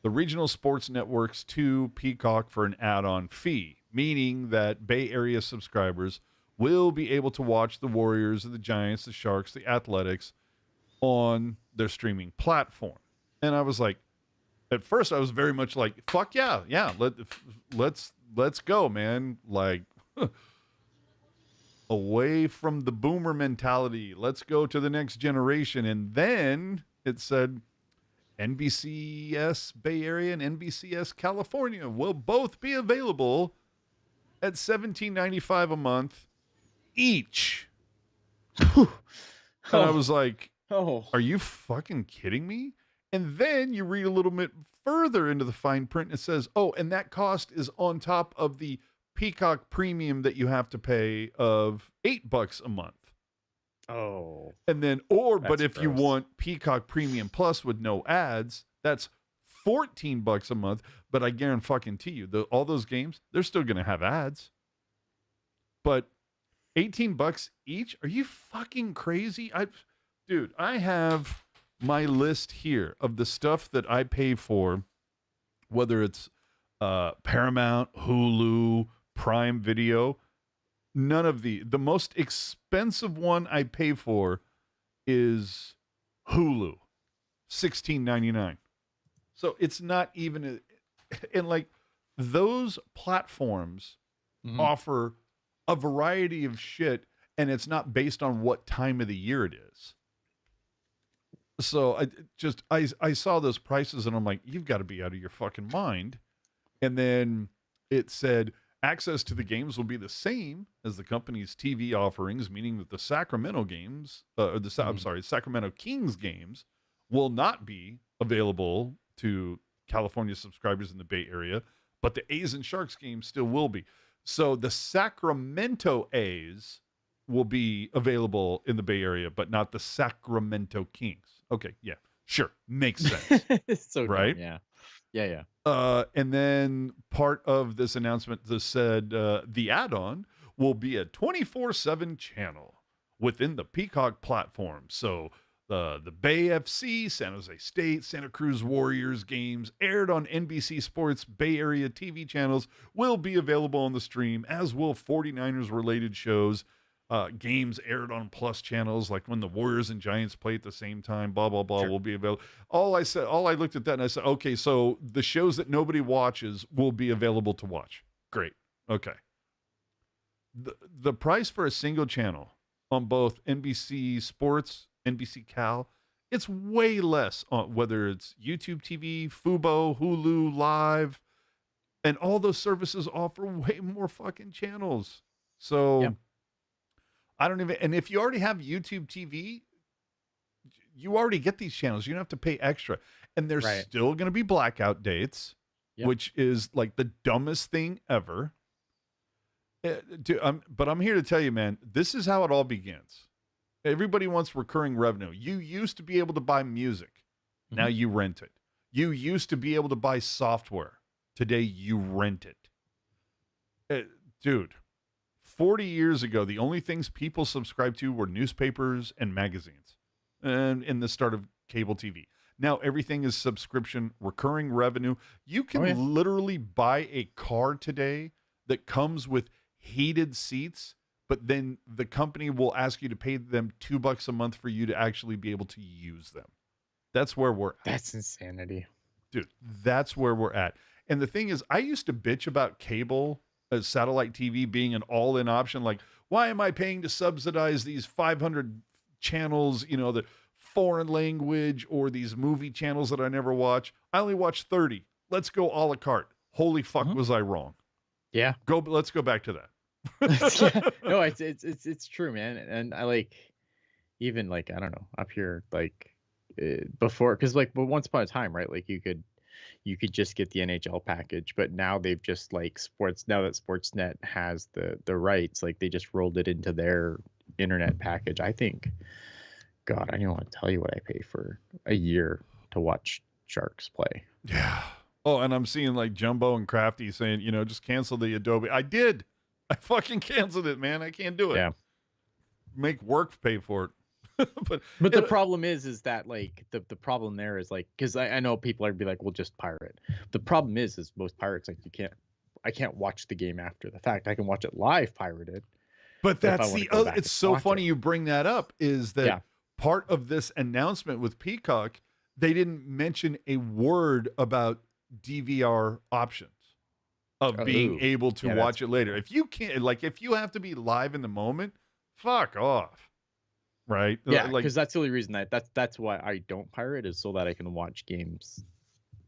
the regional sports networks to Peacock for an add-on fee, meaning that Bay Area subscribers will be able to watch the Warriors, the Giants, the Sharks, the Athletics on their streaming platform. And I was like, at first I was very much like, fuck yeah, let's go, man. Like, away from the boomer mentality. Let's go to the next generation. And then it said NBCS Bay Area and NBCS California will both be available at $17.95 a month each. And I was like, are you fucking kidding me? And then you read a little bit further into the fine print. And it says, oh, and that cost is on top of the Peacock premium that you have to pay of $8 a month. Oh. And then, but if you want Peacock Premium Plus with no ads, that's $14 a month. But I guarantee you, all those games, they're still going to have ads. But $18 each? Are you fucking crazy? Dude, I have my list here of the stuff that I pay for, whether it's Paramount, Hulu, Prime Video. None of the most expensive one I pay for is Hulu, $16.99. So it's not even, and like those platforms offer a variety of shit, and it's not based on what time of the year it is. So I saw those prices and I'm like, you've got to be out of your fucking mind. And then it said access to the games will be the same as the company's TV offerings, meaning that the Sacramento games, Sacramento Kings games will not be available to California subscribers in the Bay Area, but the A's and Sharks games still will be. So the Sacramento A's will be available in the Bay Area, but not the Sacramento Kings. Okay, yeah, sure, makes sense. So right? Dumb, yeah. And then part of this announcement that said the add-on will be a 24/7 channel within the Peacock platform. So the Bay FC, San Jose State, Santa Cruz Warriors games aired on NBC Sports Bay Area TV channels will be available on the stream, as will 49ers related shows. Games aired on Plus channels, like when the Warriors and Giants play at the same time, blah, blah, blah, will be available. All I looked at that and I said, okay, so the shows that nobody watches will be available to watch. Great. Okay. The price for a single channel on both NBC Sports, NBC Cal. It's way less on whether it's YouTube TV, Fubo, Hulu, Live, and all those services offer way more fucking channels. So Yeah. I don't even, and if you already have YouTube TV, you already get these channels. You don't have to pay extra. And there's Right. still going to be blackout dates, Yep. which is like the dumbest thing ever. But I'm here to tell you, man, this is how it all begins. Everybody wants recurring revenue. You used to be able to buy music. Now you rent it. You used to be able to buy software. Today you rent it. Dude, 40 years ago, the only things people subscribed to were newspapers and magazines, and in the start of cable TV. Now everything is subscription, recurring revenue. You can literally buy a car today that comes with heated seats, but then the company will ask you to pay them $2 a month for you to actually be able to use them. That's where we're at. That's insanity. Dude, that's where we're at. And the thing is, I used to bitch about cable, satellite TV being an all-in option. Like, why am I paying to subsidize these 500 channels, the foreign language, or these movie channels that I never watch? I only watch 30. Let's go a la carte. Holy fuck, was I wrong? Yeah. Let's go back to that. No, it's true, man. And I like, even like, I don't know, up here, like before, because like, but once upon a time, right? Like you could just get the NHL package, but now they've just like now that Sportsnet has the rights, like they just rolled it into their internet package. I think, God, I don't want to tell you what I pay for a year to watch Sharks play. Yeah. Oh, and I'm seeing like Jumbo and Crafty saying, just cancel the Adobe. I did. I fucking canceled it, man. I can't do it. Yeah. Make work pay for it. but the problem is that like the problem there is like, because I know people are be like, well, just pirate. The problem is most pirates, like I can't watch the game after the fact. I can watch it live pirated. But that's the other. It's so funny you bring that up. Is that part of this announcement with Peacock? They didn't mention a word about DVR options of being able to watch it later. If you can't, like, if you have to be live in the moment, fuck off. Right? Yeah, because that's the only reason that's why I don't pirate, is so that I can watch games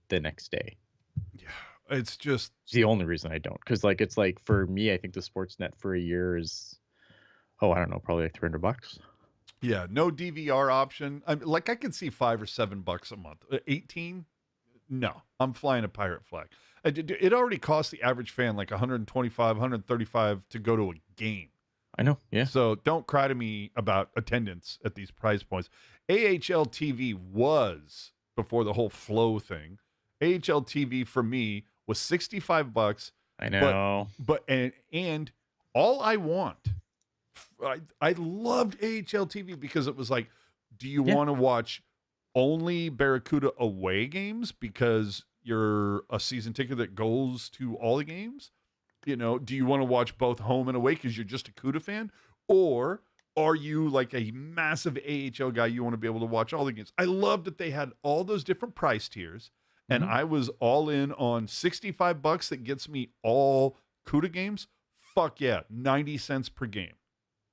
the next day. Yeah, it's the only reason I don't. Because like it's like for me, I think the Sportsnet for a year is, I don't know, probably like $300. Yeah, no DVR option. I could see $5 or $7 a month. 18? No, I'm flying a pirate flag. It already costs the average fan like $125, $135 to go to a game. I know, yeah. So don't cry to me about attendance at these price points. AHL TV was, before the whole flow thing, AHL TV for me was $65. I know. But all I want, I loved AHL TV because it was like, do you want to watch only Barracuda away games because you're a season ticket that goes to all the games? Do you want to watch both home and away because you're just a CUDA fan? Or are you like a massive AHL guy? You want to be able to watch all the games. I love that they had all those different price tiers, and I was all in on $65 that gets me all CUDA games. Fuck yeah, 90 cents per game.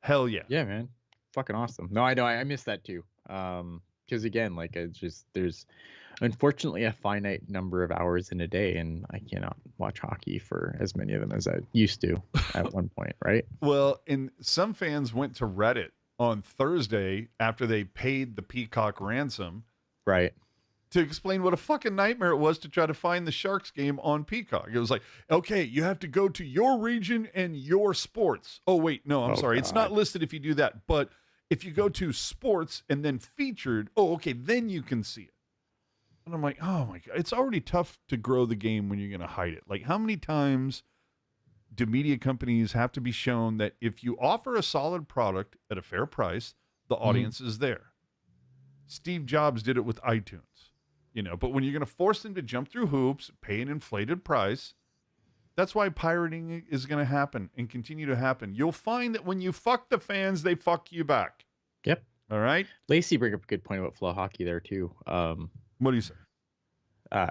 Hell yeah. Yeah, man. Fucking awesome. No, I know. I miss that too. Because again, like it's just, there's unfortunately a finite number of hours in a day, and I cannot watch hockey for as many of them as I used to at one point, right? Well, and some fans went to Reddit on Thursday after they paid the Peacock ransom, right, to explain what a fucking nightmare it was to try to find the Sharks game on Peacock. It was like, okay, you have to go to your region and your sports. Oh, wait, no, I'm sorry. God. It's not listed if you do that, but if you go to sports and then featured, okay, then you can see it. And I'm like, oh my God, it's already tough to grow the game when you're going to hide it. Like, how many times do media companies have to be shown that if you offer a solid product at a fair price, the audience is there? Steve Jobs did it with iTunes, but when you're going to force them to jump through hoops, pay an inflated price, that's why pirating is going to happen and continue to happen. You'll find that when you fuck the fans, they fuck you back. Yep. All right. Lacey bring up a good point about flow hockey there too. What do you say?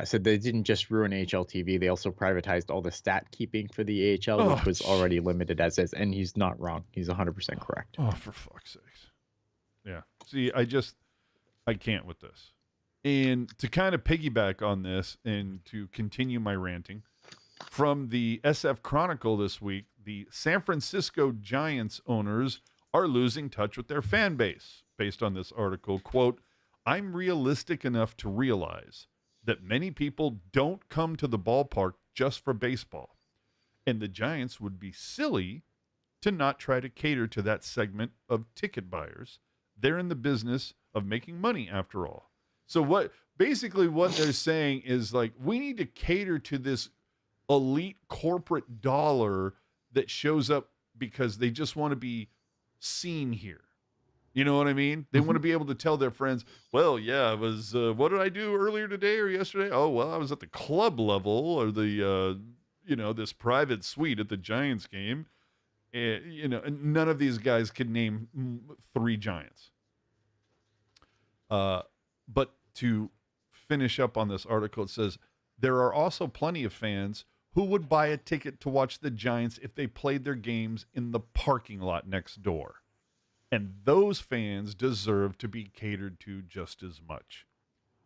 said they didn't just ruin AHL TV, they also privatized all the stat keeping for the AHL, which Oh, was already limited as is. And he's not wrong. He's 100% correct. Oh, for fuck's sakes. Yeah. See, I can't with this. And to kind of piggyback on this and to continue my ranting, from the SF Chronicle this week, the San Francisco Giants owners are losing touch with their fan base. Based on this article, quote, I'm realistic enough to realize that many people don't come to the ballpark just for baseball. And the Giants would be silly to not try to cater to that segment of ticket buyers. They're in the business of making money after all. So what they're saying is like, we need to cater to this elite corporate dollar that shows up because they just want to be seen here. You know what I mean? They want to be able to tell their friends, well, yeah, I was, what did I do earlier today or yesterday? Oh, well, I was at the club level or the, this private suite at the Giants game. And none of these guys could name 3 Giants. But to finish up on this article, it says, there are also plenty of fans who would buy a ticket to watch the Giants if they played their games in the parking lot next door. And those fans deserve to be catered to just as much,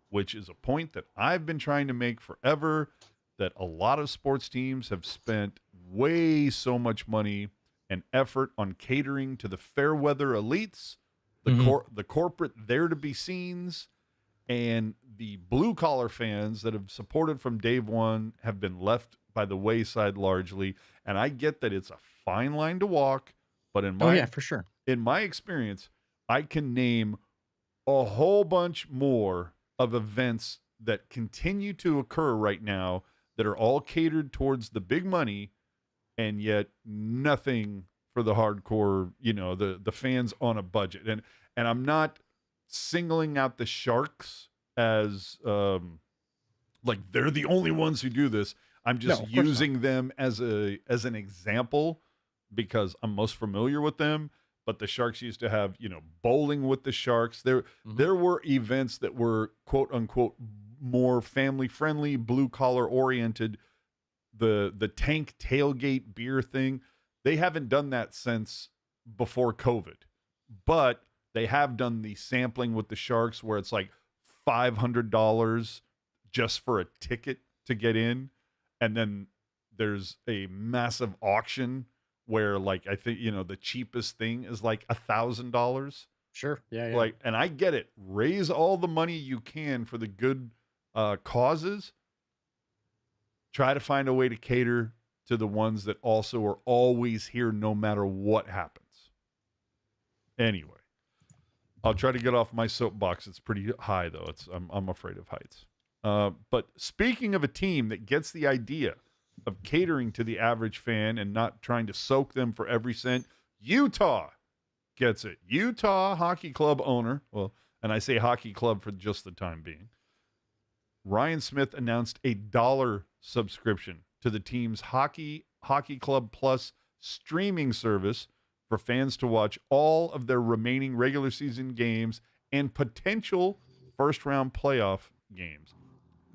which is a point that I've been trying to make forever, that a lot of sports teams have spent way so much money and effort on catering to the fair weather elites, the corporate there to be seens, and the blue collar fans that have supported from day one have been left by the wayside largely. And I get that it's a fine line to walk, but for sure. In my experience, I can name a whole bunch more of events that continue to occur right now that are all catered towards the big money, and yet nothing for the hardcore, the fans on a budget. And I'm not singling out the Sharks as like they're the only ones who do this. I'm just using them as an example because I'm most familiar with them. But the Sharks used to have, bowling with the Sharks. There were events that were quote unquote more family friendly, blue collar oriented. The tank tailgate beer thing, they haven't done that since before COVID, but they have done the sampling with the Sharks where it's like $500 just for a ticket to get in. And then there's a massive auction where, like, I think, the cheapest thing is like $1,000. Sure. Yeah. Like, and I get it. Raise all the money you can for the good causes. Try to find a way to cater to the ones that also are always here no matter what happens. Anyway, I'll try to get off my soapbox. It's pretty high, though. I'm afraid of heights. But speaking of a team that gets the idea of catering to the average fan and not trying to soak them for every cent, Utah gets it. Utah Hockey Club owner, and I say hockey club for just the time being, Ryan Smith announced a $1 subscription to the team's Hockey Club Plus streaming service for fans to watch all of their remaining regular season games and potential first-round playoff games.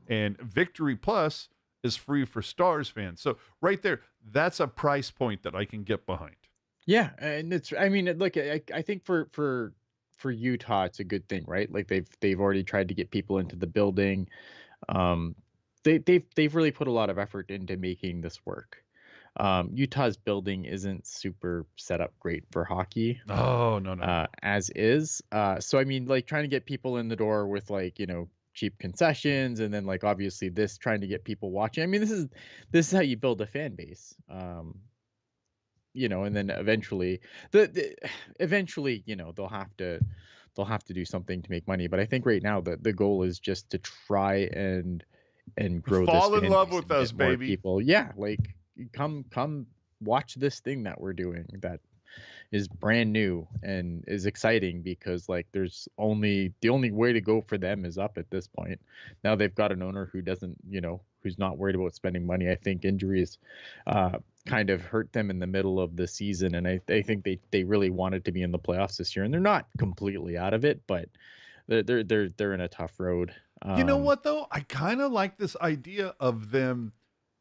And Victory Plus is free for Stars fans. So right there, that's a price point that I can get behind. Yeah, and look, I think for Utah, it's a good thing, right? Like they've already tried to get people into the building. They've really put a lot of effort into making this work. Utah's building isn't super set up great for hockey. Oh, no. As is. So like trying to get people in the door with cheap concessions, and then obviously this trying to get people watching. This is how you build a fan base. And then eventually they'll have to do something to make money. But I think right now the goal is just to try and grow fall this in love with us, baby. People, come watch this thing that we're doing that is brand new and is exciting, because there's the only way to go for them is up at this point. Now they've got an owner who doesn't, who's not worried about spending money. I think injuries kind of hurt them in the middle of the season, and I think they really wanted to be in the playoffs this year, and they're not completely out of it, but they're in a tough road. You know what, though? I kind of like this idea of them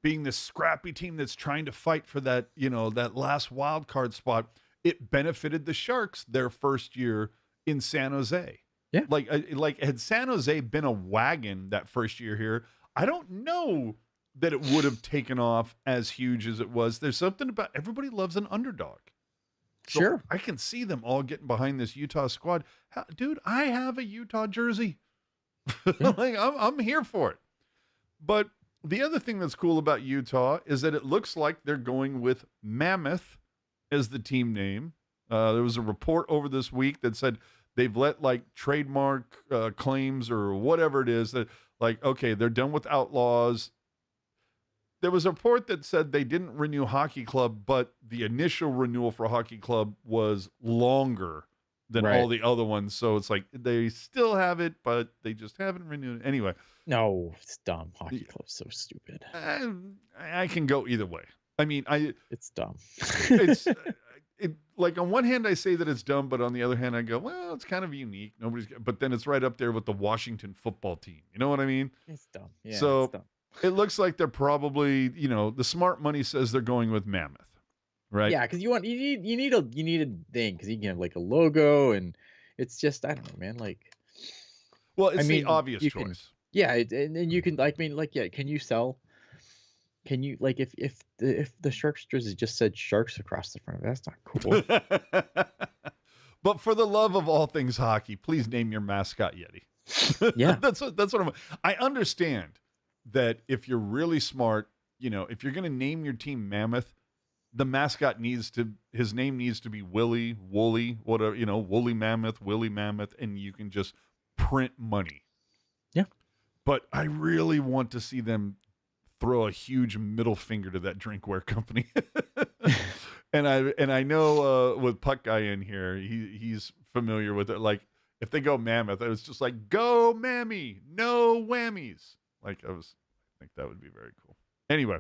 being this scrappy team that's trying to fight for that, that last wild card spot. It benefited the Sharks their first year in San Jose. Yeah. Like had San Jose been a wagon that first year here, I don't know that it would have taken off as huge as it was. There's something about everybody loves an underdog. So Sure. I can see them all getting behind this Utah squad. Dude, I have a Utah jersey. Yeah. Like I'm here for it. But the other thing that's cool about Utah is that it looks like they're going with Mammoth as the team name. There was a report over this week that said they've let like trademark claims or whatever it is that like, okay, they're done with Outlaws. There was a report that said they didn't renew Hockey Club, but the initial renewal for Hockey Club was longer than all the other ones. So it's like they still have it, but they just haven't renewed it. Anyway. No, it's dumb. Hockey Club's so stupid. I can go either way. I mean, it's dumb. It's like on one hand I say that it's dumb, but on the other hand I go, well, it's kind of unique. But then it's right up there with the Washington football team. You know what I mean? It's dumb. Yeah. So it's dumb. It looks like they're probably, the smart money says they're going with Mammoth, right? Yeah, because you need a thing because you can have like a logo and it's just I don't know, man. Like, well, it's the obvious choice. And you can can you sell? Can you like if the Sharks jersey just said Sharks across the front of it, that's not cool. But for the love of all things hockey, please name your mascot Yeti. Yeah, that's what I understand. That if you're really smart, if you're going to name your team Mammoth, the mascot his name needs to be Willie, Wooly, whatever, Woolly Mammoth, Willie Mammoth, and you can just print money. Yeah. But I really want to see them throw a huge middle finger to that drinkware company. and I know with Puck Guy in here, he's familiar with it. Like if they go Mammoth, it was just like, go Mammy, no whammies. Like I think that would be very cool. Anyway,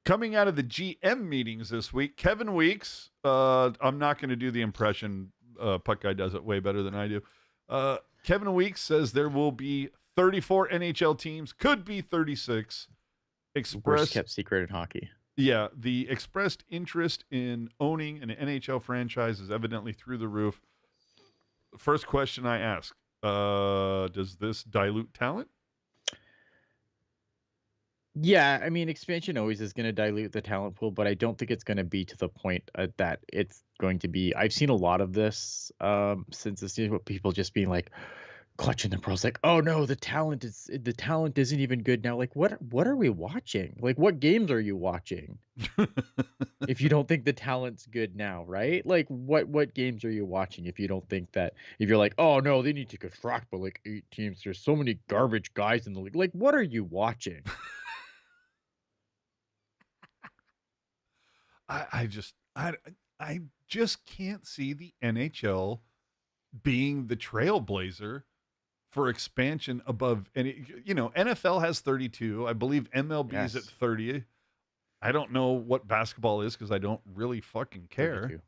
coming out of the GM meetings this week, Kevin Weeks. I'm not going to do the impression. Puck Guy does it way better than I do. Kevin Weeks says there will be 34 NHL teams, could be 36. Worst kept secret in hockey. Yeah, the expressed interest in owning an NHL franchise is evidently through the roof. First question I ask: does this dilute talent? Yeah, I mean, expansion always is going to dilute the talent pool, but I don't think it's going to be to the point that it's going to be. I've seen a lot of this since this season, with people just being like clutching their pearls, like, "Oh no, the talent isn't even good now." Like, what are we watching? Like, what games are you watching? If you don't think the talent's good now, right? Like, what games are you watching if you don't think that? If you're like, "Oh no, they need to contract but like 8 teams. There's so many garbage guys in the league." Like, what are you watching? I just can't see the NHL being the trailblazer for expansion above any. NFL has 32. I believe MLB is at 30. I don't know what basketball is because I don't really fucking care. 32,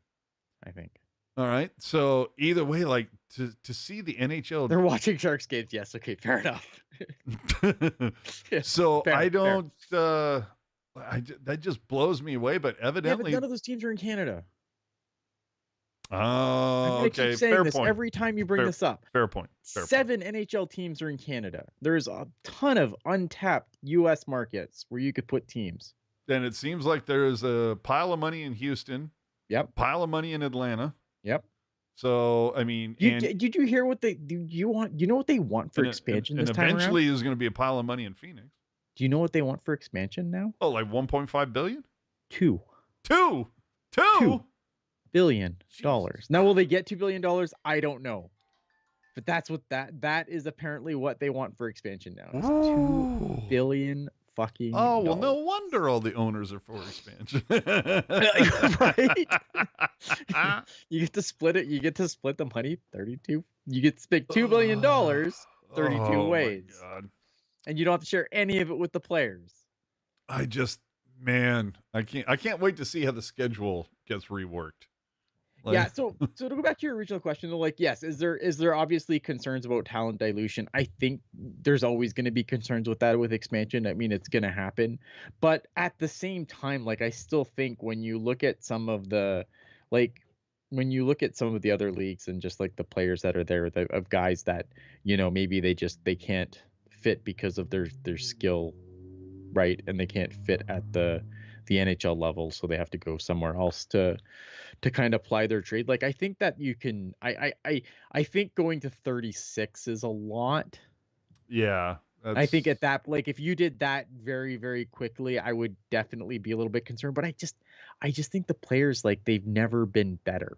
I think. All right. So either way, like to see the NHL, they're watching Sharks games. Yes. Okay. Fair enough. So fair, I don't. That just blows me away. But evidently, but none of those teams are in Canada. Oh, okay. Keep saying fair this point. Every time you bring this up. Fair point. 7 NHL teams are in Canada. There's a ton of untapped U.S. markets where you could put teams. And it seems like there's a pile of money in Houston. Yep. Pile of money in Atlanta. Yep. So I mean, did you hear what they do? You know what they want for expansion this time around? And eventually, there's going to be a pile of money in Phoenix. Do you know what they want for expansion now? Oh, like 1.5 billion? 2 billion dollars. Now, will they get $2 billion? I don't know, but that's what that is apparently what they want for expansion now. $2 billion fucking. Oh well, no wonder all the owners are for expansion. Right? You get to split it. You get to split the money 32. You get to spend $2 billion 32 ways. My God. And you don't have to share any of it with the players. I can't wait to see how the schedule gets reworked. Yeah, so to go back to your original question, though, like, yes, is there obviously concerns about talent dilution? I think there's always going to be concerns with that with expansion. I mean, it's going to happen, but at the same time, like, I still think when you look at some of the, like, when you look at some of the other leagues and just like the players that are there, of guys that maybe they can't fit because of their skill, right, and they can't fit at the NHL level, so they have to go somewhere else to kind of apply their trade. Like, I think that you can I think going to 36 is a lot. Yeah, I think that's. at that, like, if you did that very, very quickly, I would definitely be a little bit concerned. But I just think the players, like, they've never been better.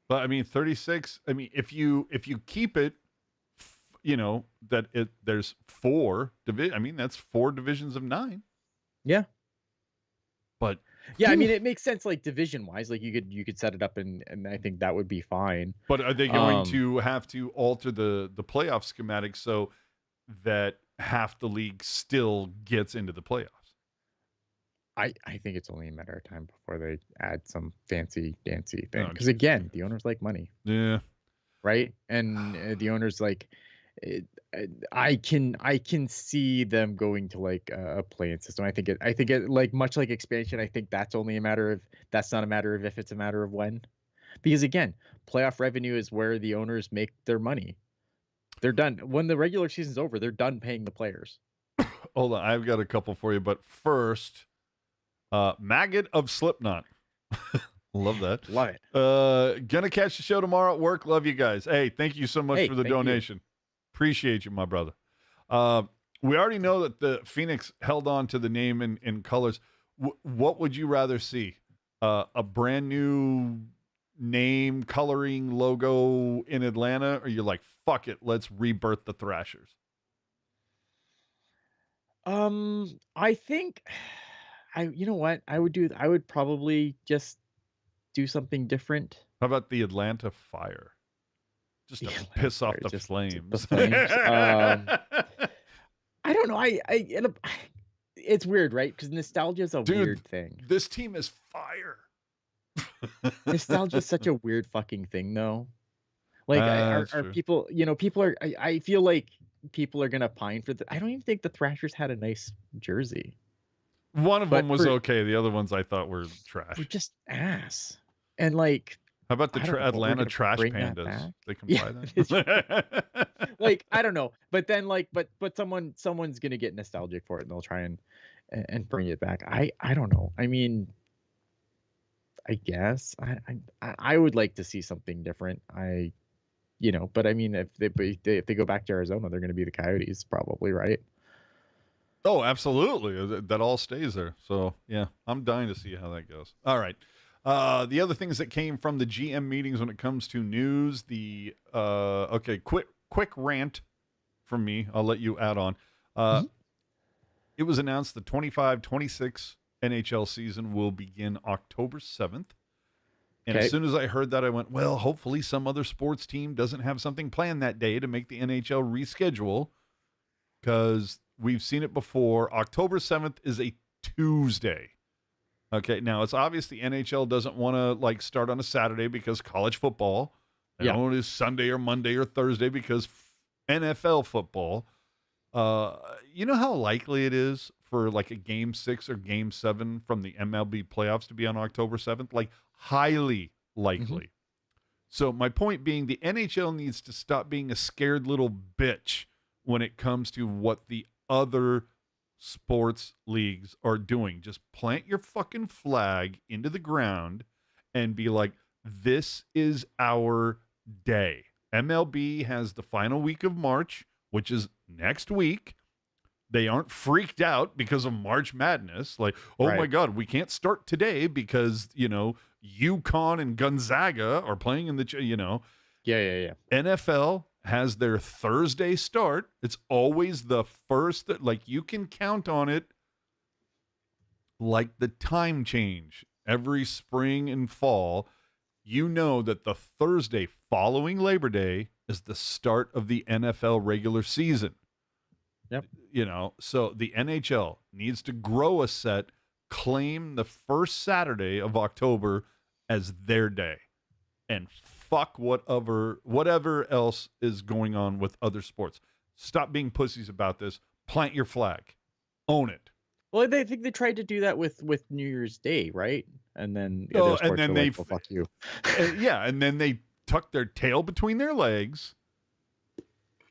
But I mean, 36. I mean, if you keep it, that there's four division. I mean, that's four divisions of 9. Yeah. But Yeah, I whew, mean, it makes sense, like, division wise, like, you could set it up, and I think that would be fine. but are they going Um, to have to alter the playoff schematic so that half the league still gets into the playoffs? I think it's only a matter of time before they add some fancy dancy thing. Oh, Because jeez. again, the owners like money, Yeah. right? And the owners like, it, I can see them going to like a play-in system. I think it like much like expansion. I think that's not a matter of if, it's a matter of when. Because again, playoff revenue is where the owners make their money. They're done when the regular season's over. They're done paying the players. Hold on, I've got a couple for you, but first, Maggot of Slipknot. Love that. Love it. Gonna catch the show tomorrow at work. Love you guys. Hey, thank you so much Hey, for the thank you. donation. Appreciate you, my brother. We already know that the Phoenix held on to the name in colors. What would you rather see? A brand new name, coloring, logo in Atlanta, or you're like, fuck it, let's rebirth the Thrashers? I think you know what? I would probably just do something different. How about the Atlanta Fire? Just to piss off the Just the flames. flames. I don't know. It's weird, right? Because nostalgia is a Dude, weird thing. this team is fire. Nostalgia is such a weird fucking thing, though. Like, That's are true. people? People are. I feel like people are gonna pine for the. I don't even think the Thrashers had a nice jersey. One of But them was for okay. The other ones I thought were trash. just ass. And like, How about the I don't know, we're Atlanta gonna Trash bring that Pandas? back? They can Yeah, buy it's that. like, I don't know. But then like, but someone's gonna get nostalgic for it, and they'll try and bring it back. I don't know. I mean, I guess I would like to see something different. But I mean, if they go back to Arizona, they're gonna be the Coyotes probably, right? Oh, absolutely. That all stays there. So, yeah, I'm dying to see how that goes. All right. The other things that came from the GM meetings when it comes to news, okay, quick rant from me. I'll let you add on. Mhm. It was announced the 25-26 NHL season will begin October 7th. And as Okay. soon as I heard that, I went, well, hopefully some other sports team doesn't have something planned that day to make the NHL reschedule, because we've seen it before. October 7th is a Tuesday. Okay, now it's obvious the NHL doesn't want to like start on a Saturday because college football. They Yeah. don't want to do Sunday or Monday or Thursday because NFL football. You know how likely it is for like a game 6 or game 7 from the MLB playoffs to be on October 7th? Like, highly likely. Mhm. So my point being, the NHL needs to stop being a scared little bitch when it comes to what the other sports leagues are doing. Just plant your fucking flag into the ground and be like, this is our day. MLB has the final week of March, which is next week. They aren't freaked out because of March Madness. Like, oh my Right. God, we can't start today because, UConn and Gonzaga are playing in the. Yeah. NFL has their Thursday start. It's always the first that, like, you can count on it like the time change every spring and fall. You know that the Thursday following Labor Day is the start of the NFL regular season. Yep. So the NHL needs to grow a set, claim the first Saturday of October as their day. and fuck whatever else is going on with other sports. Stop being pussies about this. Plant your flag. Own it. Well, I think they tried to do that with New Year's Day, right? And then the Oh, other sports were like, well, fuck you. Yeah, and then they tucked their tail between their legs,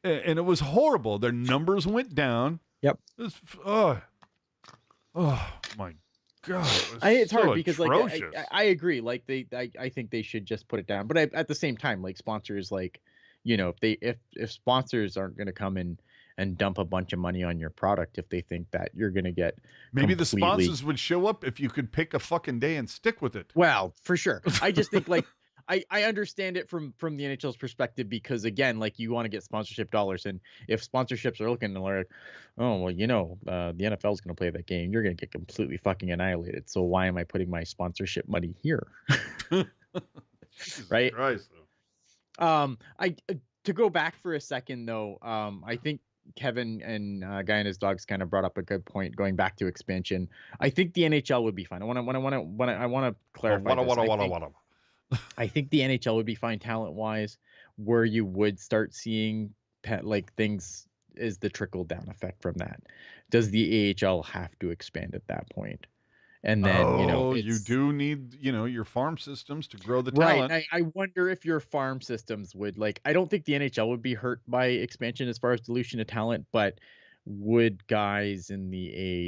and it was horrible. Their numbers went down. Yep. Oh my God. It's so hard because atrocious. like I agree. Like I think they should just put it down. But at the same time, like sponsors, like, you know, if sponsors aren't going to come in and dump a bunch of money on your product if they think that you're going to get maybe the sponsors would show up if you could pick a fucking day and stick with it. Well, for sure. I just think like I understand it from the NHL's perspective because again, like you want to get sponsorship dollars, and if sponsorships are looking and they're like, oh well, you know, the NFL is going to play that game, you're going to get completely fucking annihilated. So why am I putting my sponsorship money here? Right. Christ. To go back for a second though, I think Kevin and Guy and his dogs kind of brought up a good point going back to expansion. I think the NHL would be fine. I want to clarify. I think the NHL would be fine talent wise, where you would start seeing like things is the trickle down effect from that. Does the AHL have to expand at that point? And then, you know, you do need, you know, your farm systems to grow the talent. Right. I wonder if your farm systems would, like, I don't think the NHL would be hurt by expansion as far as dilution of talent, but would guys in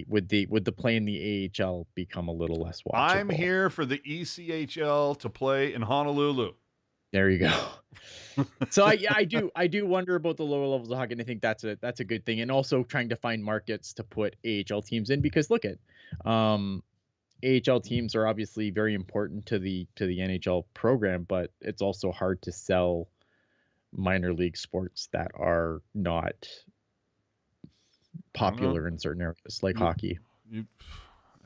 would the play in the AHL become a little less watchable? I'm here for the ECHL to play in Honolulu. There you go. So I do wonder about the lower levels of hockey, and I think that's a good thing, and also trying to find markets to put AHL teams in, because look at AHL teams are obviously very important to the NHL program, but it's also hard to sell minor league sports that are not popular in certain areas like hockey.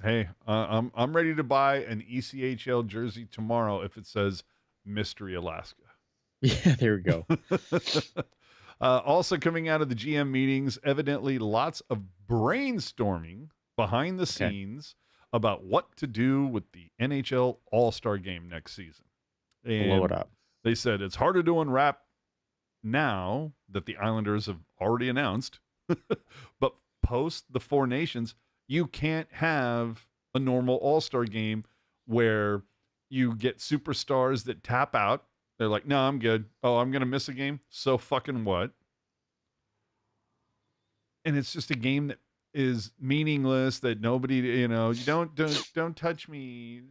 Hey, I'm ready to buy an ECHL jersey tomorrow if it says Mystery Alaska. Yeah, there we go. Also coming out of the GM meetings, evidently lots of brainstorming behind the scenes about what to do with the NHL All Star Game next season. And blow it up. They said it's harder to unwrap now that the Islanders have already announced, but post the Four Nations, you can't have a normal All Star Game where you get superstars that tap out. They're like, no, I'm good. Oh, I'm going to miss a game. So fucking what? And it's just a game that is meaningless, that nobody, you know, you don't touch me.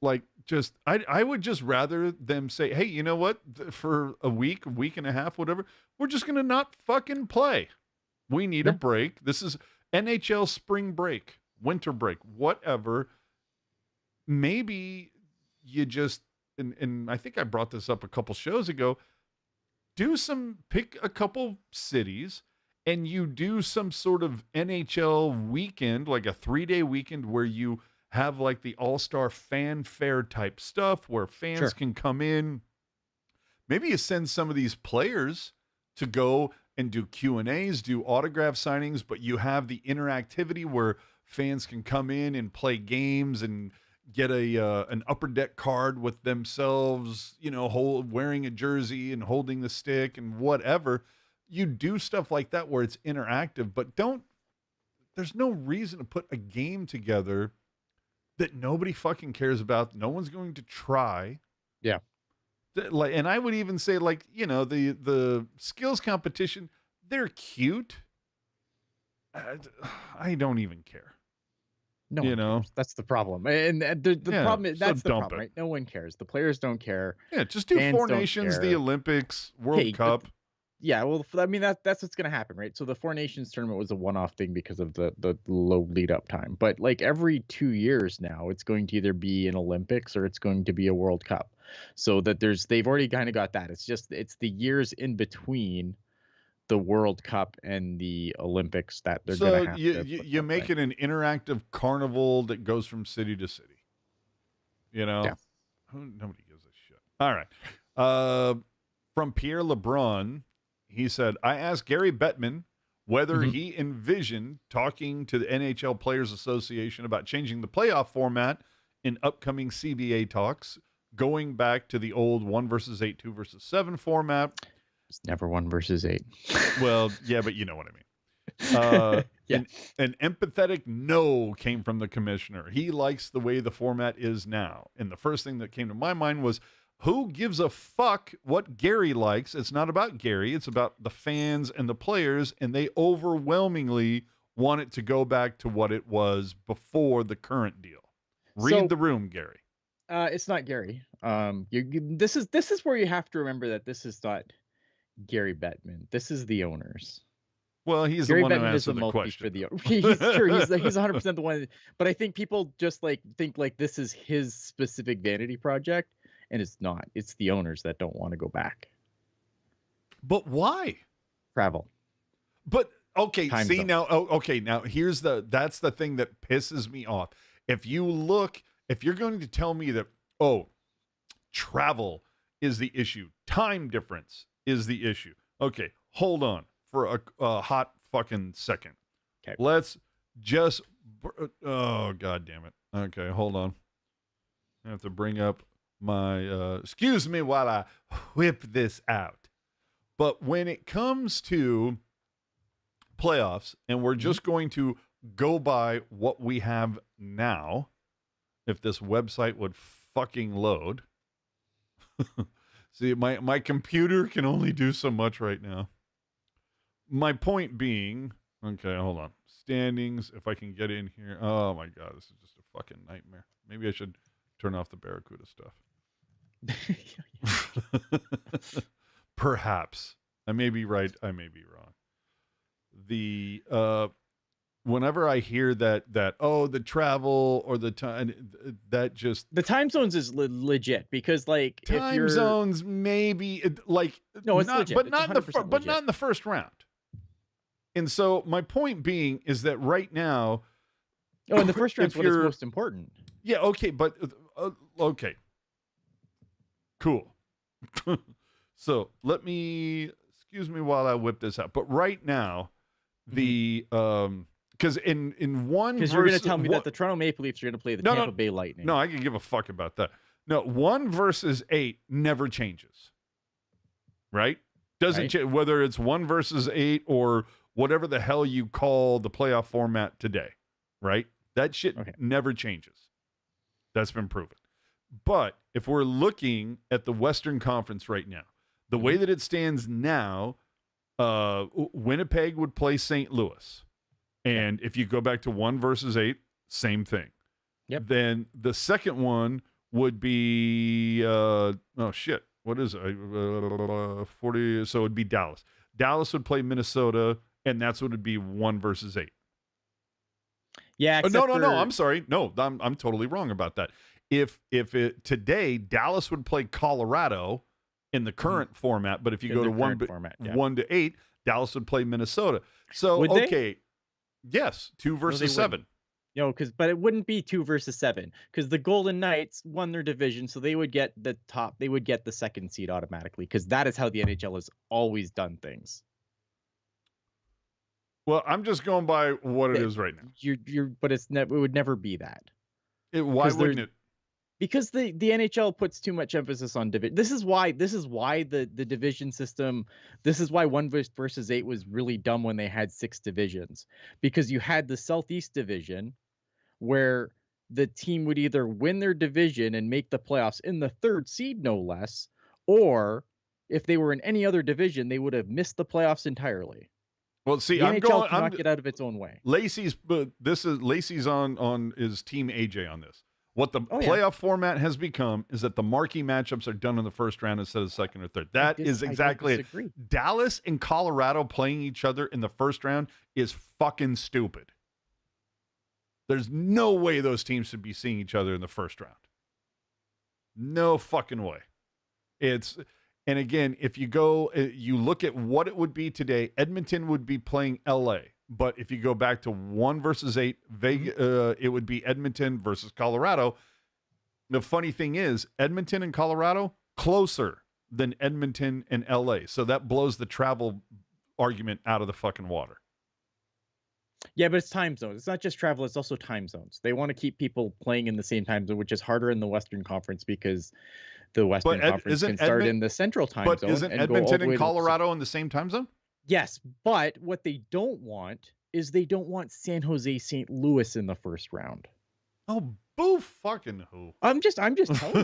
Like, just, I would just rather them say, hey, you know what? For a week and a half, whatever, we're just going to not fucking play. We need a break. This is NHL spring break, winter break, whatever. Maybe you just, and I think I brought this up a couple shows ago, pick a couple cities and you do some sort of NHL weekend, like a 3-day weekend where you have like the All-Star fanfare type stuff where fans can come in. Maybe you send some of these players to go and do Q&As, do autograph signings, but you have the interactivity where fans can come in and play games and get an upper deck card with themselves, you know, wearing a jersey and holding the stick and whatever. You do stuff like that where it's interactive, but there's no reason to put a game together that nobody fucking cares about. No one's going to try. Yeah. And I would even say, like, you know, the skills competition, they're cute. I don't even care. No, you know, that's the problem. And the problem is that's the problem, right? No one cares. The players don't care. Yeah, just do Four Nations, the Olympics, World Cup. Yeah, well, I mean, that's what's going to happen, right? So the Four Nations tournament was a one-off thing because of the low lead-up time. But like every 2 years now, it's going to either be an Olympics or it's going to be a World Cup. So that they've already kind of got that. It's the years in between the World Cup and the Olympics that they're going to have you make it an interactive carnival that goes from city to city. You know? Yeah. Nobody gives a shit. All right. From Pierre LeBrun, he said, I asked Gary Bettman whether he envisioned talking to the NHL Players Association about changing the playoff format in upcoming CBA talks. going back to the old 1 versus 8, 2 versus 7 format. It's never 1 versus 8. Well, yeah, but you know what I mean. Yeah. An empathetic no came from the commissioner. He likes the way the format is now. And the first thing that came to my mind was, who gives a fuck what Gary likes? It's not about Gary. It's about the fans and the players, and they overwhelmingly want it to go back to what it was before the current deal. Read the room, Gary. It's not Gary. This is where you have to remember that this is not Gary Bettman. This is the owners. Well, he's Gary the one Bettman who is answered the the mouthpiece question. for the he's sure he's 100% the one, but I think people just like think like this is his specific vanity project, and it's not. It's the owners that don't want to go back. But why? Travel. But okay, Time see zone. now. Oh, okay, now that's the thing that pisses me off. If you're going to tell me that travel is the issue, time difference is the issue. Okay, hold on for a hot fucking second. Okay. Let's just. Oh god damn it. Okay, hold on. I have to bring up my. Excuse me while I whip this out. But when it comes to playoffs, and we're just going to go by what we have now, if this website would fucking load. See, my computer can only do so much right now. My point being, okay, hold on. Standings, if I can get in here. Oh my god, this is just a fucking nightmare. Maybe I should turn off the Barracuda stuff. Perhaps. I may be right, I may be wrong. The whenever I hear that the travel or the time, that just the time zones is legit because like time zones maybe like no, it's not, legit. but It's not in 100% but not in the first round. And so my point being is that right now, in the first round is what is most important. Yeah, okay, but okay, cool. So excuse me while I whip this out. But right now, the because in one, because you're going to tell me that the Toronto Maple Leafs are going to play the Tampa Bay Lightning. No, I can give a fuck about that. No, 1 versus 8 never changes. Right? Doesn't change whether it's 1 versus 8 or whatever the hell you call the playoff format today. Right? That shit never changes. That's been proven. But if we're looking at the Western Conference right now, the way that it stands now, Winnipeg would play St. Louis. And if you go back to 1 versus 8, same thing. Yep. Then the second one would be, what is it? 40. So it'd be Dallas. Dallas would play Minnesota, and that's what it'd be 1 versus 8. Yeah. No. I'm sorry. No, I'm totally wrong about that. If today, Dallas would play Colorado in the current format, but if you go to 1 to 8, Dallas would play Minnesota. So, would they? Yes, 2 versus 7. But it wouldn't be 2 versus 7 because the Golden Knights won their division, so they would get the second seed automatically because that is how the NHL has always done things. Well, I'm just going by what it is right now. But it would never be that. Why wouldn't it? Because the NHL puts too much emphasis on division. This is why the division system. This is why 1 versus 8 was really dumb when they had 6 divisions, because you had the Southeast Division, where the team would either win their division and make the playoffs in the 3rd seed, no less, or if they were in any other division, they would have missed the playoffs entirely. Well, see, the NHL cannot get out of its own way. Lacey's on is Team AJ on this. What the playoff format has become is that the marquee matchups are done in the first round instead of second or third. That is exactly it. Dallas and Colorado playing each other in the first round is fucking stupid. There's no way those teams should be seeing each other in the first round. No fucking way. And again, if you look at what it would be today, Edmonton would be playing LA. But if you go back to 1 versus 8, it would be Edmonton versus Colorado. The funny thing is, Edmonton and Colorado, closer than Edmonton and LA. So that blows the travel argument out of the fucking water. Yeah, but it's time zones. It's not just travel, it's also time zones. They want to keep people playing in the same time zone, which is harder in the Western Conference because the But Western Conference can start in the Central time but zone isn't and go all Edmonton the and way to the Pacific. Colorado in the same time zone? Yes, but what they don't want is they don't want San Jose St. Louis in the first round. Oh, boo fucking who. I'm just telling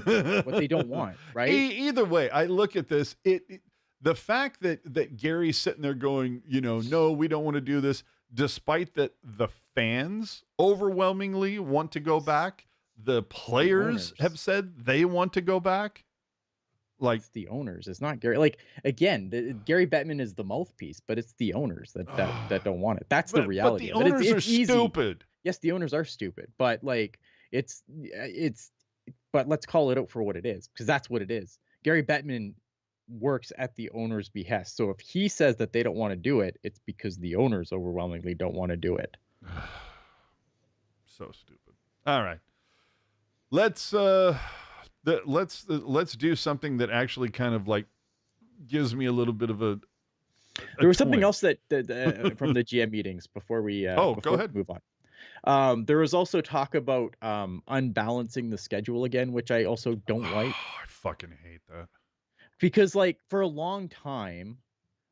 you what they don't want, right? Either way, I look at this. The fact that Gary's sitting there going, no, we don't want to do this, despite that the fans overwhelmingly want to go back. The players have said they want to go back. Like, it's the owners. It's not Gary. Like, again, Gary Bettman is the mouthpiece, but it's the owners that don't want it. That's the reality. But the owners are easy. stupid. Yes, the owners are stupid, but like but let's call it out for what it is, because that's what it is. Gary Bettman works at the owner's behest. So if he says that they don't want to do it, it's because the owners overwhelmingly don't want to do it. So stupid. All right. Let's do something that actually kind of like gives me a little bit of a there was something else that from the GM meetings before we go ahead. Move on. There was also talk about unbalancing the schedule again, which I also don't like. I fucking hate that. Because like for a long time,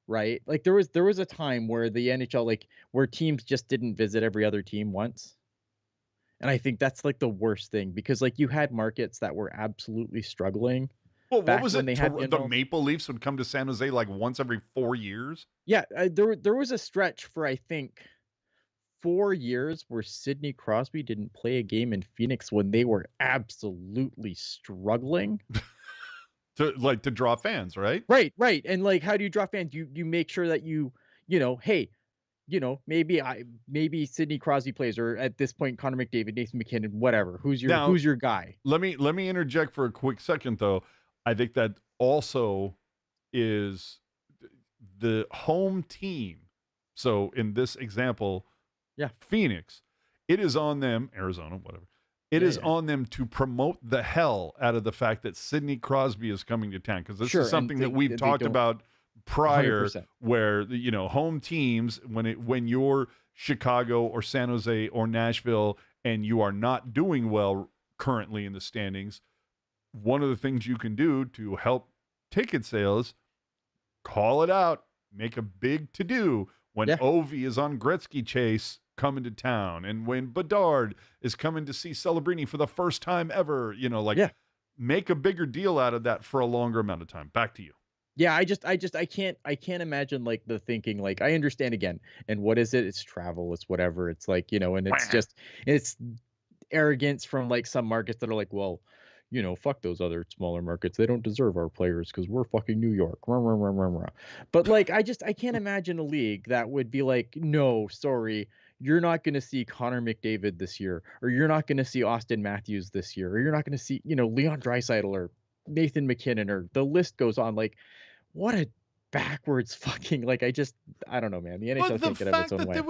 right? Like there was a time where the NHL, like where teams just didn't visit every other team once. And I think that's like the worst thing, because like you had markets that were absolutely struggling. Well, what was it? The Maple Leafs would come to San Jose like once every 4 years. Yeah, there was a stretch for I think 4 years where Sidney Crosby didn't play a game in Phoenix when they were absolutely struggling. to draw fans, right? Right. And like, how do you draw fans? You make sure that hey, maybe Sidney Crosby plays, or at this point Connor McDavid, Nathan McKinnon, whatever. Who's your guy? Let me interject for a quick second though. I think that also is the home team. So in this example, Phoenix, it is on them, Arizona, whatever. It is on them to promote the hell out of the fact that Sidney Crosby is coming to town, because this is something that we've talked about prior, 100%. Where home teams, when you're Chicago or San Jose or Nashville and you are not doing well currently in the standings, one of the things you can do to help ticket sales, call it out, make a big to-do when Ovi is on Gretzky chase coming to town, and when Bedard is coming to see Celebrini for the first time ever, make a bigger deal out of that for a longer amount of time. Back to you. Yeah, I can't imagine like the thinking. Like, I understand again, and what is it? It's travel, it's whatever. It's like, and it's arrogance from like some markets that are like, well, fuck those other smaller markets. They don't deserve our players because we're fucking New York. But like, I can't imagine a league that would be like, no, sorry, you're not going to see Connor McDavid this year, or you're not going to see Austin Matthews this year, or you're not going to see, Leon Draisaitl or Nathan McKinnon, or the list goes on. Like, what a backwards fucking, like, I don't know, man. The NHL can't get out of its own way.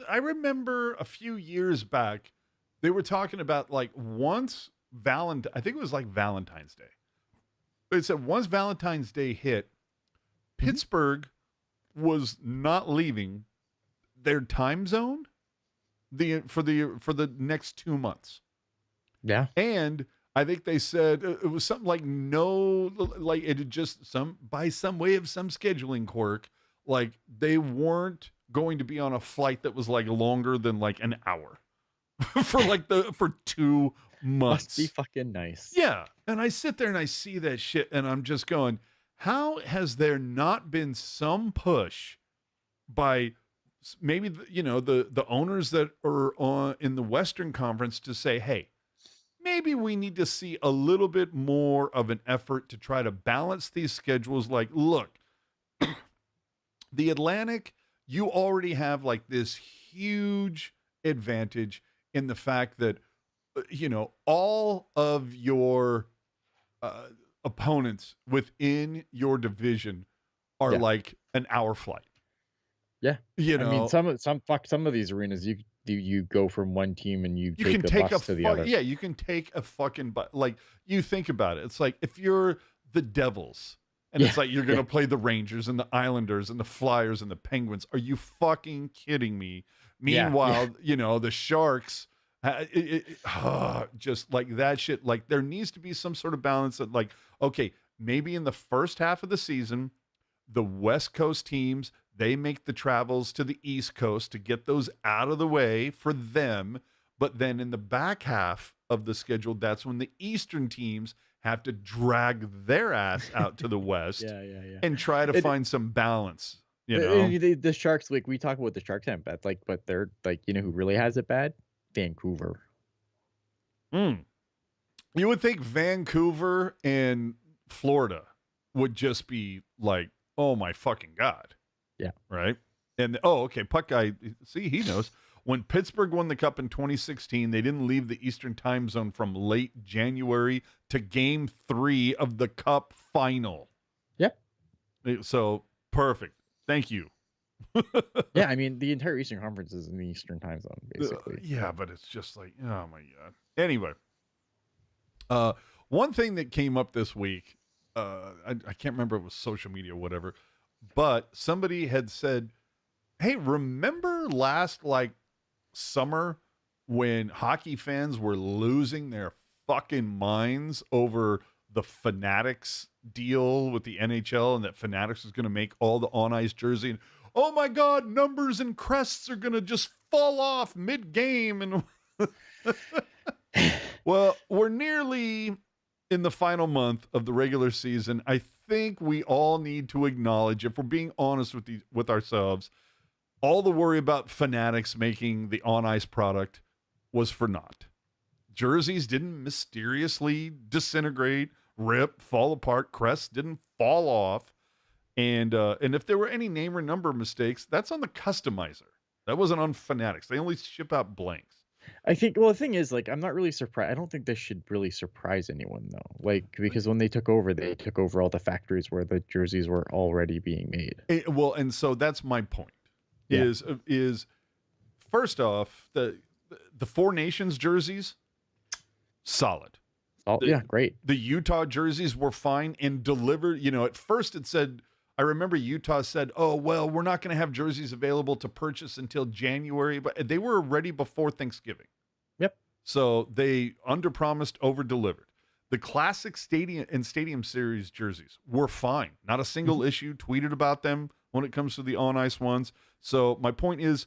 I remember a few years back, they were talking about like once I think it was like Valentine's Day. They said once Valentine's Day hit, Pittsburgh was not leaving their time zone for the next 2 months. Yeah. And I think they said it was something like it had just by some way of some scheduling quirk, like they weren't going to be on a flight that was like longer than like an hour for 2 months. Must be fucking nice. Yeah. And I sit there and I see that shit and I'm just going, how has there not been some push by maybe the owners that are in the Western Conference to say, hey, maybe we need to see a little bit more of an effort to try to balance these schedules. Like, look, the Atlantic, you already have like this huge advantage in the fact that, all of your opponents within your division are like an hour flight. Yeah. I mean, some of these arenas, you go from one team and you take the bus to the other. Yeah, you can take a fucking bus. Like, you think about it. It's like if you're the Devils and it's like you're going to play the Rangers and the Islanders and the Flyers and the Penguins. Are you fucking kidding me? Meanwhile, the Sharks, just like that shit. Like there needs to be some sort of balance that, like, okay, maybe in the first half of the season, the West Coast teams, they make the travels to the East Coast to get those out of the way for them. But then in the back half of the schedule, that's when the Eastern teams have to drag their ass out to the West and try to find some balance. The Sharks, like we talk about the Sharks have bad, like, but they're like, who really has it bad? Vancouver. You would think Vancouver and Florida would just be like, oh my fucking God. Yeah. Right. And okay, Puck Guy, see, he knows. When Pittsburgh won the Cup in 2016, they didn't leave the Eastern time zone from late January to Game 3 of the Cup final. Yep. So, perfect. Thank you. Yeah, I mean, the entire Eastern Conference is in the Eastern time zone, basically. Yeah, but it's just like, oh my God. Anyway, one thing that came up this week, I can't remember if it was social media or whatever, but somebody had said, hey, remember last, summer when hockey fans were losing their fucking minds over the Fanatics deal with the NHL, and that Fanatics is going to make all the on-ice jersey, and oh my God, numbers and crests are going to just fall off mid-game. And well, we're nearly in the final month of the regular season. I think we all need to acknowledge, if we're being honest with ourselves, all the worry about Fanatics making the on-ice product was for naught. Jerseys didn't mysteriously disintegrate, rip, fall apart. Crests didn't fall off. And if there were any name or number mistakes, that's on the customizer. That wasn't on Fanatics. They only ship out blanks. I think, well, the thing is, like, I'm not really surprised. I don't think this should really surprise anyone, though. Like, because when they took over all the factories where the jerseys were already being made. And so that's my point. Is first off, the Four Nations jerseys, solid. Oh, great. The Utah jerseys were fine and delivered. At first it said, I remember Utah said, oh, well, we're not going to have jerseys available to purchase until January, but they were ready before Thanksgiving. Yep. So they underpromised, over-delivered. The classic stadium series jerseys were fine. Not a single issue tweeted about them when it comes to the on-ice ones. So my point is,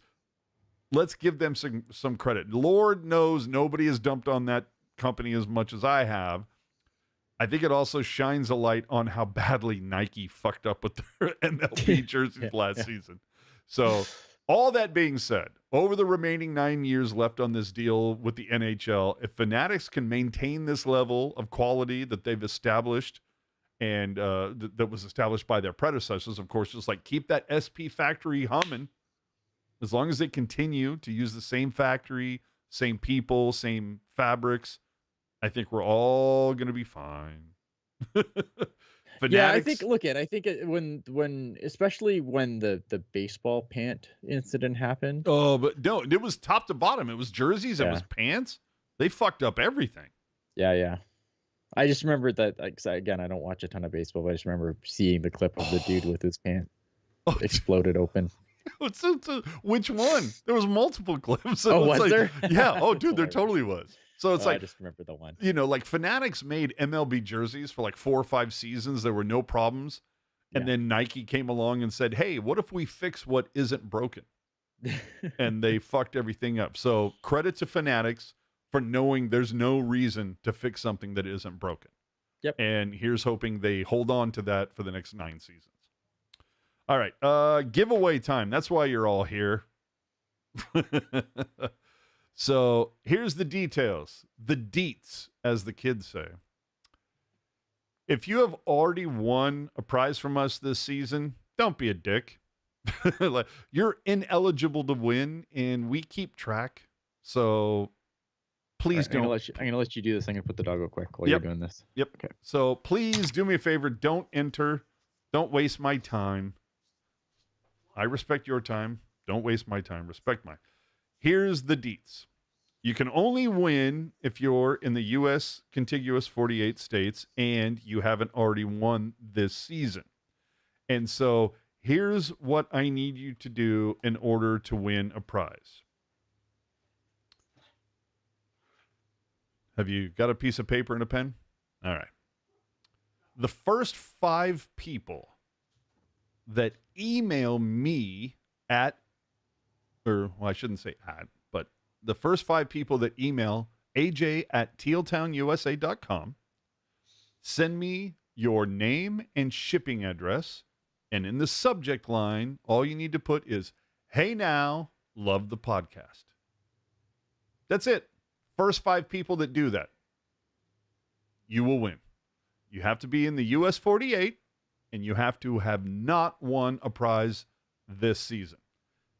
let's give them some credit. Lord knows nobody has dumped on that company as much as I have. I think it also shines a light on how badly Nike fucked up with their MLB jerseys last season. So all that being said, over the remaining 9 years left on this deal with the NHL, if Fanatics can maintain this level of quality that they've established, and that was established by their predecessors, of course, just like keep that SP factory humming. As long as they continue to use the same factory, same people, same fabrics, I think we're all going to be fine. Yeah, I think, when especially when the baseball pant incident happened. Oh, but no, it was top to bottom. It was jerseys. It was pants. They fucked up everything. Yeah. I just remember that, like, again, I don't watch a ton of baseball, but I just remember seeing the clip of the dude with his pant exploded open. Which one? There was multiple clips. Was there? Yeah. Oh, dude, there totally was. So it's I just remember the one. Like Fanatics made MLB jerseys for like 4 or 5 seasons. There were no problems. And then Nike came along and said, hey, what if we fix what isn't broken? And they fucked everything up. So credit to Fanatics for knowing there's no reason to fix something that isn't broken. Yep. And here's hoping they hold on to that for the next 9 seasons. All right. Giveaway time. That's why you're all here. So here's the details. The deets, as the kids say. If you have already won a prize from us this season, don't be a dick. You're ineligible to win, and we keep track. So please don't. I'm going to let you do this. I'm going to put the doggo quick while you're doing this. Yep. Okay. So please do me a favor. Don't enter. Don't waste my time. I respect your time. Don't waste my time. Respect mine. Here's the deets. You can only win if you're in the U.S. contiguous 48 states and you haven't already won this season. And so Here's what I need you to do in order to win a prize. Have you got a piece of paper and a pen? All right. The first 5 people that email me I shouldn't say at, but the first 5 people that email aj@tealtownusa.com, send me your name and shipping address, and in the subject line, all you need to put is, "Hey now, love the podcast." That's it. First 5 people that do that, you will win. You have to be in the US 48, and you have to have not won a prize this season.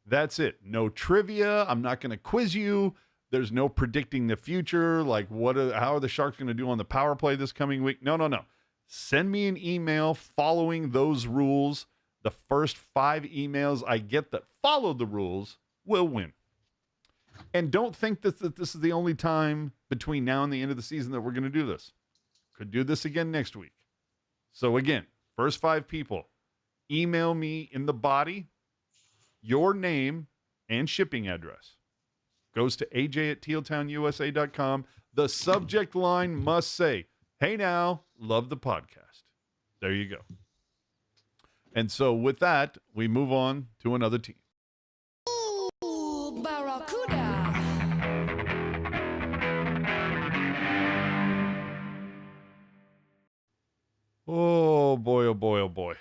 That's it. No trivia. I'm not going to quiz you. There's no predicting the future, like how are the Sharks going to do on the power play this coming week? No. Send me an email following those rules. The first 5 emails I get that follow the rules will win. And don't think that this is the only time between now and the end of the season that we're going to do this. Could do this again next week. So again, first 5 people, email me in the body your name and shipping address. Goes to aj@tealtownusa.com. The subject line must say, "Hey now, love the podcast." There you go. And so with that, we move on to another team. Ooh, Barracuda. Oh boy, oh boy, oh boy.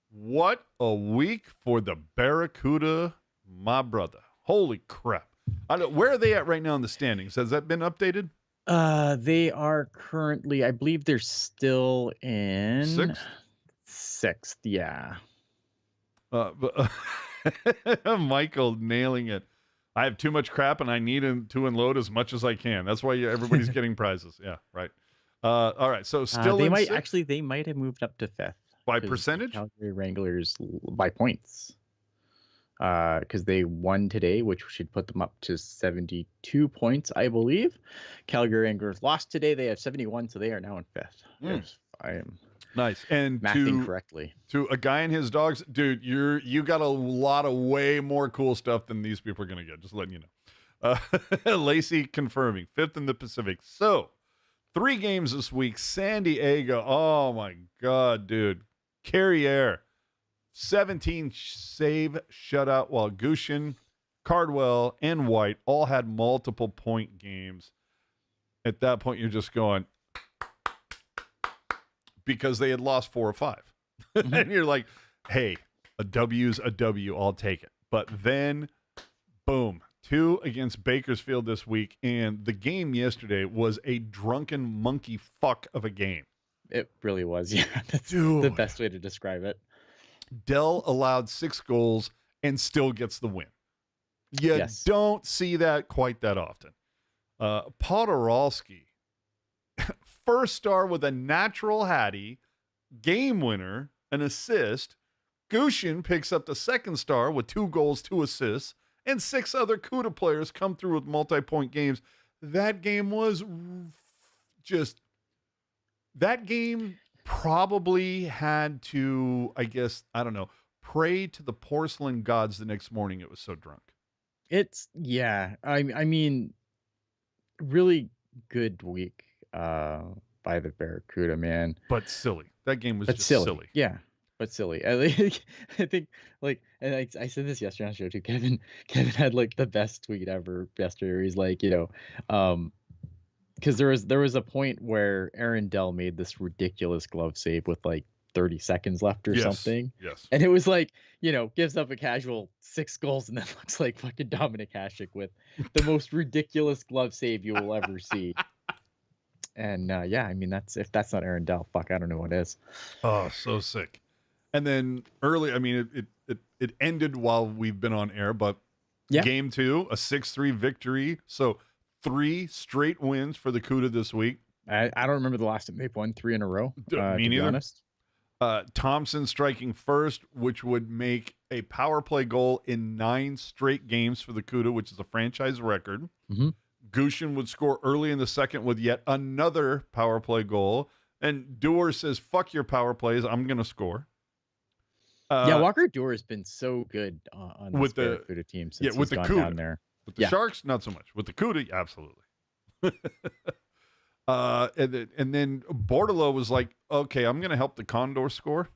What a week for the Barracuda, my brother. Holy crap. Where are they at right now in the standings? Has that been updated? They are currently, I believe they're still in 6th. Yeah. Michael nailing it. I have too much crap and I need to unload as much as I can. That's why everybody's getting prizes. Yeah, right. All right. So still they in might 6th? they might have moved up to 5th. By 'cause percentage? the Calgary Wranglers by points. Because they won today, which should put them up to 72 points, I believe. Calgary Wranglers lost today. They have 71, so they are now in 5th. Yes, I am Nice. And mathing correctly. To a guy and his dogs, dude, you got a lot of way more cool stuff than these people are going to get. Just letting you know. Lacey confirming 5th in the Pacific. So 3 games this week. San Diego. Oh my God, dude. Carrier. 17 save shutout, while Gushin, Cardwell, and White all had multiple point games. At that point, you're just going, because they had lost 4 or 5. Mm-hmm. And you're like, hey, a W's a W, I'll take it. But then, boom, 2 against Bakersfield this week. And the game yesterday was a drunken monkey fuck of a game. It really was. Yeah, that's the best way to describe it. Dell allowed 6 goals and still gets the win. You don't see that quite that often. Podorowski, first star with a natural Hattie, game winner, an assist. Gushin picks up the second star with 2 goals, 2 assists, and 6 other CUDA players come through with multi-point games. That game was that game probably had to, I guess, I don't know, pray to the porcelain gods the next morning. It was so drunk. I mean, really good week by the Barracuda, man. But silly. That game was just silly. Yeah, but silly. I think, like, and I said this yesterday on the show too. Kevin had like the best tweet ever yesterday. He's like, because there was a point where Aaron Dell made this ridiculous glove save with like 30 seconds left or something. Yes. And it was like, gives up a casual 6 goals and then looks like fucking Dominic Hasek with the most ridiculous glove save you will ever see. And I mean, if that's not Aaron Dell, fuck, I don't know what is. Oh, so sick. And then early, I mean, it ended while we've been on air, but game 2, a 6-3 victory. So 3 straight wins for the CUDA this week. I don't remember the last time they've won 3 in a row. Me neither. Be honest. Thompson striking first, which would make a power play goal in 9 straight games for the CUDA, which is a franchise record. Mm-hmm. Gushin would score early in the second with yet another power play goal. And Dewar says, fuck your power plays, I'm going to score. Yeah, Walker Duehr has been so good on this with the Barracuda team since with he's the gone CUDA. down there. With the Yeah. Sharks, not so much. With the CUDA, absolutely. And then Bordelot was like, okay, I'm going to help the Condor score.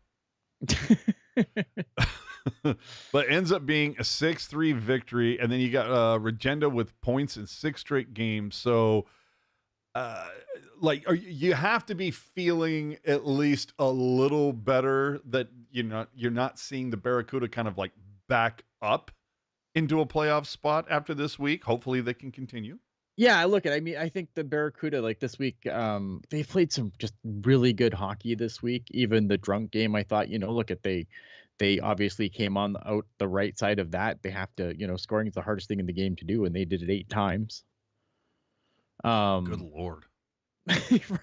But ends up being a 6-3 victory. And then you got Regenda with points in 6 straight games. So, you have to be feeling at least a little better that you're not seeing the Barracuda kind of like back up into a playoff spot after this week. Hopefully they can continue. Yeah, I think the Barracuda, like this week, they played some just really good hockey this week. Even the drunk game, I thought, they obviously came out the right side of that. They have to, scoring is the hardest thing in the game to do, and they did it 8 times. Good Lord.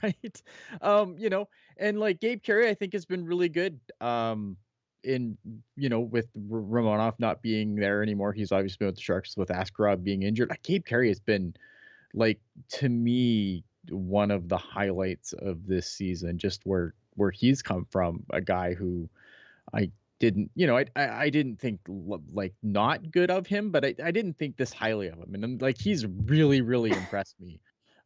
Right. And like Gabe Carey, I think has been really good. With Romanov not being there anymore, he's obviously been with the Sharks with Askarov being injured. Gabe Carey has been, like, to me, one of the highlights of this season, just where he's come from, a guy who I didn't think like not good of him, but I didn't think this highly of him. And like, he's really, really impressed me,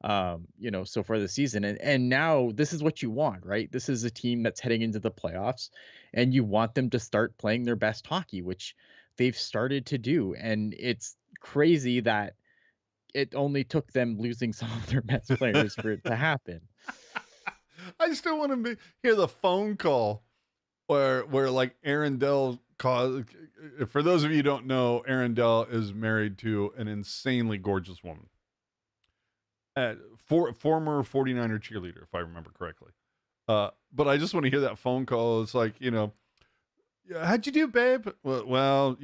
so far this season. And now this is what you want, right? This is a team that's heading into the playoffs, and you want them to start playing their best hockey, which they've started to do. And it's crazy that it only took them losing some of their best players for it to happen. I still want to hear the phone call where like Aaron Dell calls. For those of you who don't know, Aaron Dell is married to an insanely gorgeous woman. Former 49er cheerleader, if I remember correctly. But I just want to hear that phone call. It's like, how'd you do, babe? Well,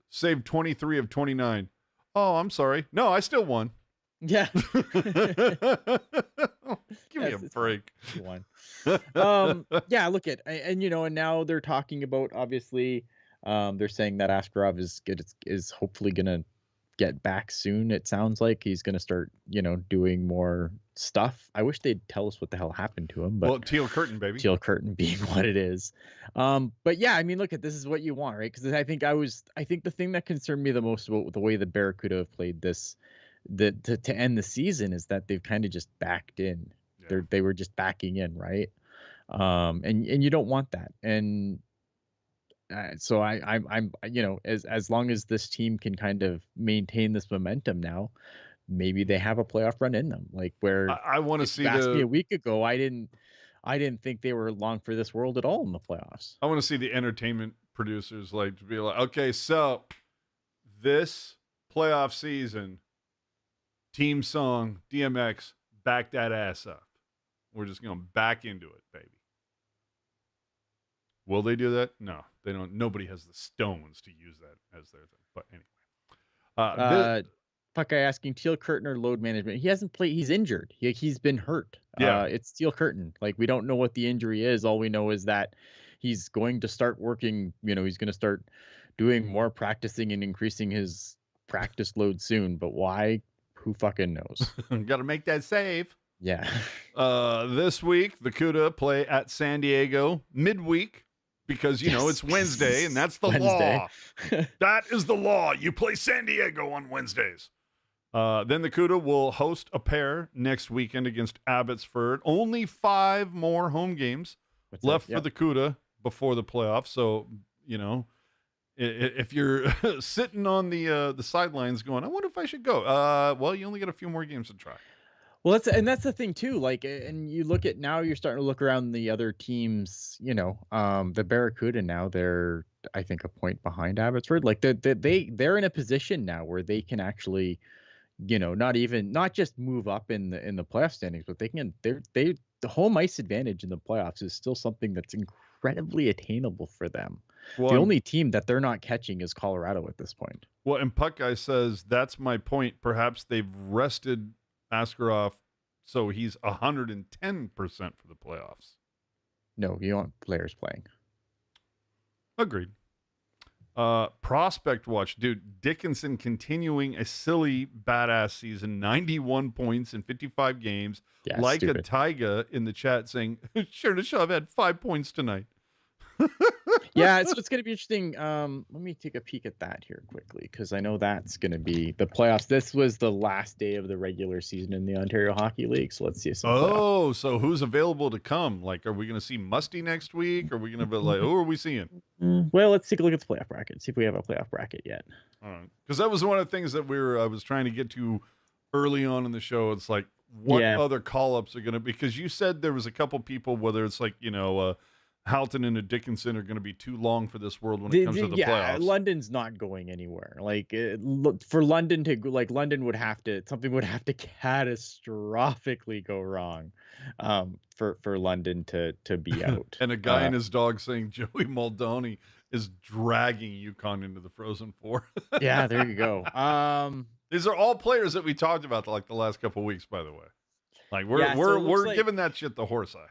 saved 23 of 29. Oh, I'm sorry. No, I still won. Yeah. Give me a break. One. Yeah, look at, and now they're talking about, obviously, they're saying that Askarov is hopefully going to get back soon. It sounds like he's going to start, doing more stuff. I wish they'd tell us what the hell happened to him. But well, Teal Curtain, baby. Teal Curtain being what it is. But yeah, I mean, look at, this is what you want, right? Because I think the thing that concerned me the most about the way the Barracuda have played this, to end the season, is that they've kind of just backed in. Yeah. They were just backing in, right? And you don't want that. And so I'm as long as this team can kind of maintain this momentum now, maybe they have a playoff run in them. Like, where I want to see. You asked me a week ago, I didn't think they were long for this world at all in the playoffs. I want to see the entertainment producers to be like, okay, so this playoff season, team song, DMX, back that ass up. We're just going back into it, baby. Will they do that? No, they don't. Nobody has the stones to use that as their thing. But anyway. Puck guy asking, Teal Curtain or load management? He hasn't played. He's injured. He's been hurt. Yeah. It's Teal Curtain. Like, we don't know what the injury is. All we know is that he's going to start working. He's going to start doing more practicing and increasing his practice load soon. But why? Who fucking knows? Got to make that save. Yeah. This week, the CUDA play at San Diego midweek because, it's Wednesday, and that's the law. That is the law. You play San Diego on Wednesdays. Then the CUDA will host a pair next weekend against Abbotsford. Only 5 more home games left for the CUDA before the playoffs. So, if you're sitting on the sidelines going, I wonder if I should go. Well, you only got a few more games to try. Well, that's the thing too. Like, and you look at, now you're starting to look around the other teams. The Barracuda now, they're, I think, a point behind Abbotsford. Like, they're in a position now where they can actually, not just move up in the playoff standings, but the home ice advantage in the playoffs is still something that's incredibly attainable for them. Well, the only team that they're not catching is Colorado at this point. Well, and Puck Guy says, that's my point. Perhaps they've rested Askarov, so he's 110% for the playoffs. No, you want players playing. Agreed. Prospect watch, dude. Dickinson continuing a silly badass season, 91 points in 55 games. Yeah, like stupid. a Tyga in the chat saying, sure to shove had 5 points tonight. Yeah, so it's going to be interesting. Let me take a peek at that here quickly, because I know that's going to be the playoffs. This was the last day of the regular season in the Ontario Hockey League, so let's see some playoffs. Oh, so who's available to come? Like, are we going to see Musty next week? Are we going to be like, who are we seeing? Well, let's take a look at the playoff bracket. See if we have a playoff bracket yet. Because that was one of the things that I was trying to get to early on in the show. It's like, what other call-ups are going to be? Because you said there was a couple people, whether it's like, Halton and a Dickinson are going to be too long for this world when it comes to the playoffs. London's not going anywhere. Like, for London to London would have to catastrophically go wrong, for London to be out. And a guy and his dog saying Joey Maldoni is dragging UConn into the Frozen Four. Yeah, there you go. These are all players that we talked about like the last couple of weeks, by the way. Like we're giving that shit the horse eye.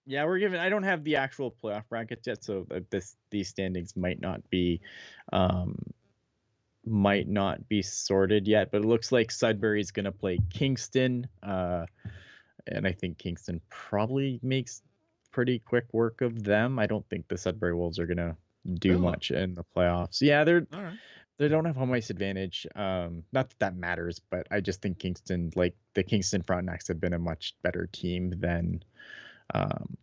Yeah, I don't have the actual playoff brackets yet, so these standings might not be sorted yet. But it looks like Sudbury's going to play Kingston, and I think Kingston probably makes pretty quick work of them. I don't think the Sudbury Wolves are going to do much in the playoffs. Yeah, they don't have home ice advantage. Not that matters, but I just think Kingston, like the Kingston Frontenacs, have been a much better team than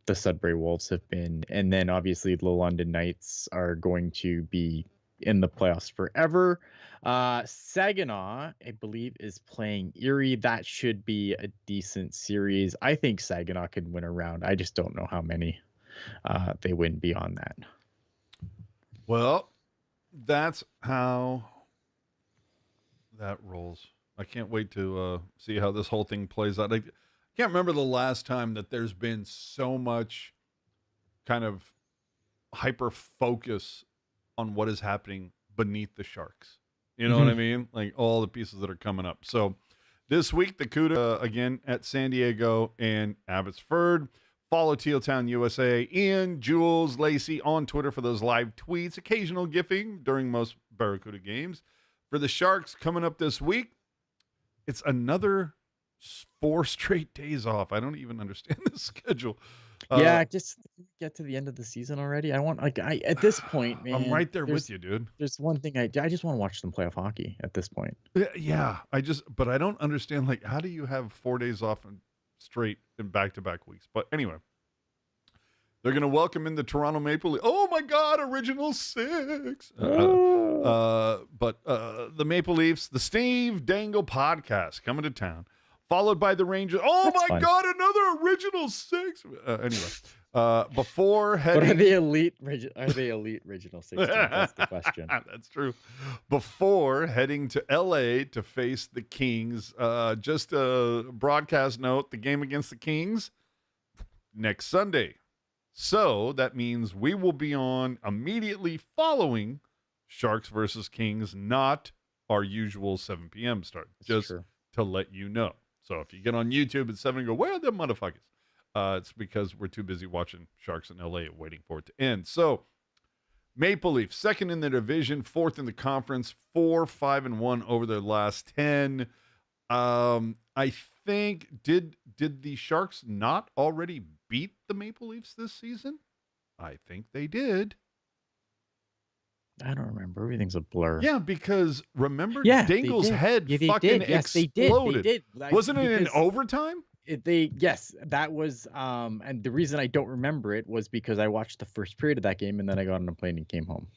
the Sudbury Wolves have been. And then obviously the London Knights are going to be in the playoffs forever. Saginaw, I believe, is playing Erie. That should be a decent series. I think Saginaw could win a round. I just don't know how many they win beyond that. Well, that's how that rolls. I can't wait to see how this whole thing plays out. I can't remember the last time that there's been so much kind of hyper focus on what is happening beneath the Sharks. You know what I mean? Like all the pieces that are coming up. So this week, the CUDA again at San Diego and Abbotsford. Follow Teal Town USA, Ian, Jules, Lacey on Twitter for those live tweets, occasional gifting during most Barracuda games. For the Sharks coming up this week, it's another 4 straight days off. I don't even understand the schedule. Just get to the end of the season already. At this point, man, I'm right there with you, dude. There's one thing I just want to watch them playoff hockey at this point. Yeah, but I don't understand, like, how do you have 4 days off and straight in back-to-back weeks? But anyway, they're going to welcome in the Toronto Maple Leafs. Oh my God, Original Six. But the Maple Leafs, the Steve Dangle podcast coming to town, followed by the Rangers. Oh, that's my fun. God, another Original Six. Anyway, before heading... But are they elite Original Six? That's the question. That's true. Before heading to LA to face the Kings, just a broadcast note, the game against the Kings next Sunday. So that means we will be on immediately following Sharks versus Kings, not our usual 7 p.m. start. That's just true. To let you know. So if you get on YouTube at 7 and go, where are the motherfuckers? It's because we're too busy watching Sharks in LA waiting for it to end. So Maple Leafs, second in the division, fourth in the conference, 4-5-1 over their last 10. I think, did the Sharks not already beat the Maple Leafs this season? I think they did. I don't remember. Everything's a blur. Yeah, because remember, Dingle's head fucking exploded. They did. Wasn't it in overtime? Yes, that was. And the reason I don't remember it was because I watched the first period of that game and then I got on a plane and came home.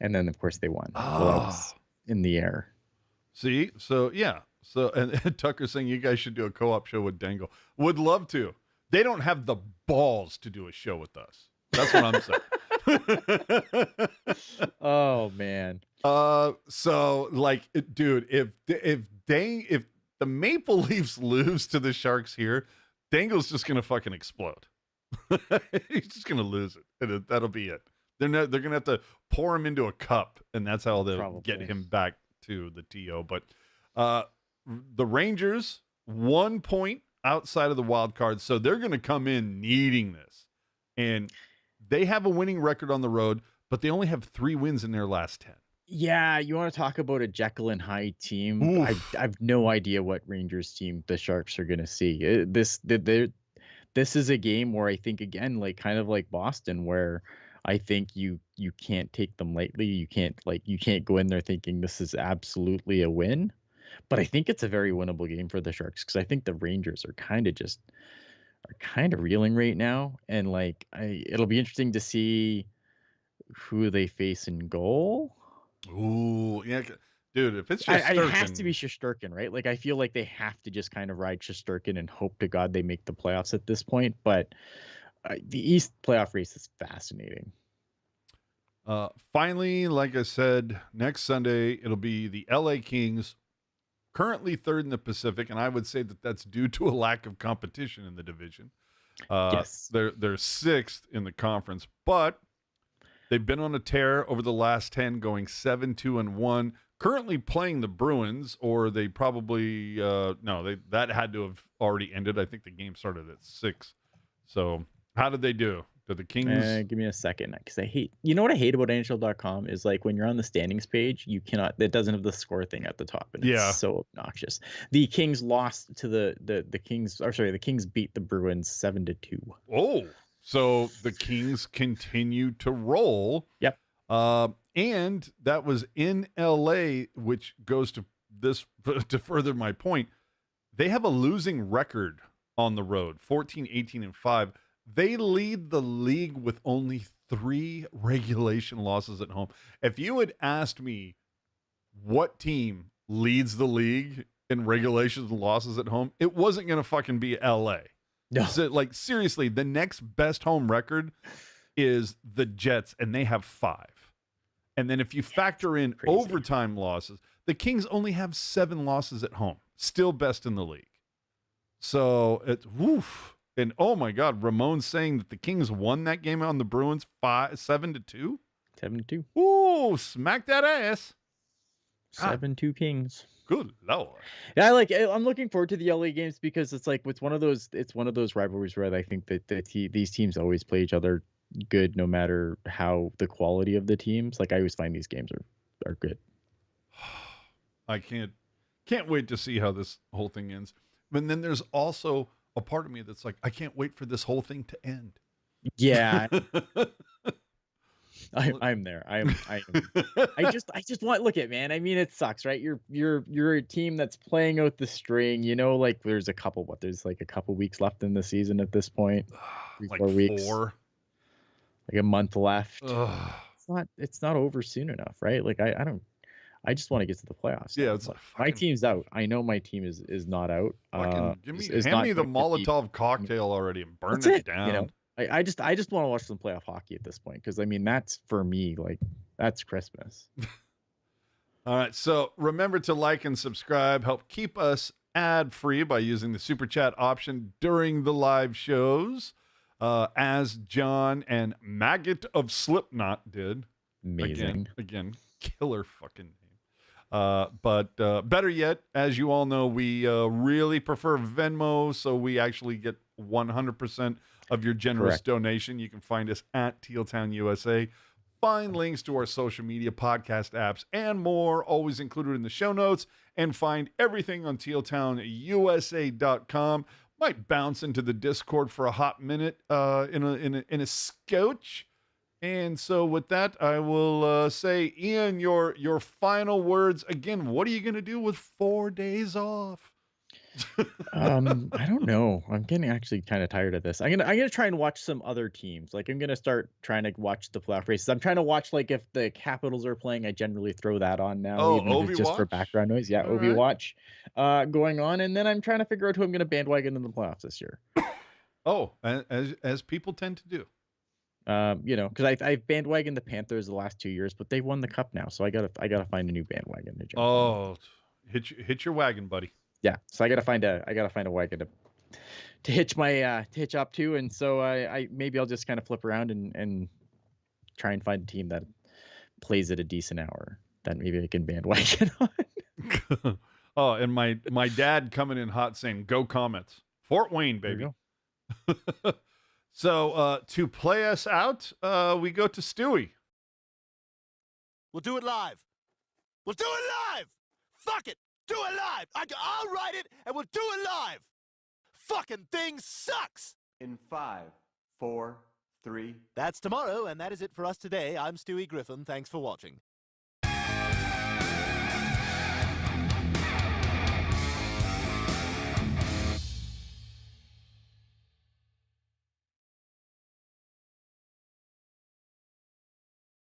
And then, of course, they won. Well, I was in the air. See? So, yeah. So, and Tucker's saying you guys should do a co-op show with Dangle. Would love to. They don't have the balls to do a show with us. That's what I'm saying. Oh man. So like, dude, if the Maple Leafs lose to the Sharks here, Dangle's just gonna fucking explode. He's just gonna lose it, and that'll be it. They're gonna have to pour him into a cup, and that's how they'll get him back to the TO. But the Rangers 1 point outside of the wild card, so they're gonna come in needing this, and they have a winning record on the road, but they only have 3 wins in their last 10. Yeah, you want to talk about a Jekyll and Hyde team? I've no idea what Rangers team the Sharks are going to see. The this is a game where I think, again, like kind of like Boston, where I think you can't take them lightly. You can't go in there thinking this is absolutely a win. But I think it's a very winnable game for the Sharks, because I think the Rangers are kind of reeling right now, and like it'll be interesting to see who they face in goal. Ooh, yeah, dude. If it's It just has to be Shesterkin, right? Like, I feel like they have to just kind of ride Shesterkin and hope to God they make the playoffs at this point. But the East playoff race is fascinating. Finally, like I said, next Sunday it'll be the LA Kings, currently third in the Pacific, and I would say that that's due to a lack of competition in the division. Yes, they're sixth in the conference, but they've been on a tear over the last 10, going 7-2-1. Currently playing the Bruins, or they probably that had to have already ended. I think the game started at 6. So how did they do? Did the Kings? give me a second, because you know what I hate about NHL.com is, like, when you're on the standings page, it doesn't have the score thing at the top, and it's so obnoxious. The Kings lost to the Kings, or sorry, the Kings beat the Bruins 7-2. Oh, so the Kings continue to roll. Yep. And that was in LA, which goes to this to further my point. They have a losing record on the road, 14-18-5. They lead the league with only 3 regulation losses at home. If you had asked me what team leads the league in regulations and losses at home, it wasn't going to fucking be LA. No. So, like, seriously, the next best home record is the Jets, and they have 5. And then if you factor in overtime losses, the Kings only have 7 losses at home, still best in the league. So it's woof. And oh my God, Ramon's saying that the Kings won that game on the Bruins 7-2. 7-2. Ooh, smack that ass. 7-2 Kings. Good Lord. Yeah, I'm looking forward to the LA games, because it's like it's one of those rivalries where I think that these teams always play each other good, no matter how the quality of the teams. Like, I always find these games are good. I can't wait to see how this whole thing ends. But then there's also a part of me that's like, I can't wait for this whole thing to end. Yeah. I'm there. I just want, look at, man. I mean, it sucks, right? You're a team that's playing out the string, like there's like a couple weeks left in the season at this point. 4 weeks. 4. Like a month left. It's not over soon enough, right? Like I just want to get to the playoffs. Yeah, it's my team's out. I know my team is not out. Hand me the Molotov cocktail already and burn it down. I just want to watch some playoff hockey at this point, because I mean, that's, for me, like, that's Christmas. All right, so remember to like and subscribe. Help keep us ad-free by using the super chat option during the live shows, as John and Maggot of Slipknot did. Amazing. Again, killer fucking name. But better yet, as you all know, we really prefer Venmo, so we actually get 100% of your generous donation. You can find us at Tealtown USA. Find links to our social media, podcast apps, and more, always included in the show notes. And find everything on tealtownusa.com. Might bounce into the Discord for a hot minute in a scotch. And so with that, I will say, Ian, your final words. Again, what are you going to do with 4 days off? I don't know. I'm getting actually kind of tired of this. I'm gonna try and watch some other teams. Like, I'm gonna start trying to watch the playoff races. I'm trying to watch, like, if the Capitals are playing, I generally throw that on now, even if it's just for background noise. Yeah, OV watch going on, and then I'm trying to figure out who I'm gonna bandwagon in the playoffs this year. Oh, as people tend to do. Because I've bandwagoned the Panthers the last 2 years, but they won the cup now, so I gotta find a new bandwagon to jump on. Hit your wagon, buddy. Yeah, so I gotta find a wagon to hitch my hitch up to, and so I maybe I'll just kind of flip around and try and find a team that plays at a decent hour that maybe I can bandwagon on. Oh, and my dad coming in hot saying, "Go Comets, Fort Wayne, baby." So to play us out, we go to Stewie. We'll do it live. Fuck it. Do it live. I'll write it and we'll do it live. Fucking thing sucks. in 5, 4, 3. That's tomorrow, and that is it for us today. I'm Stewie Griffin. Thanks for watching.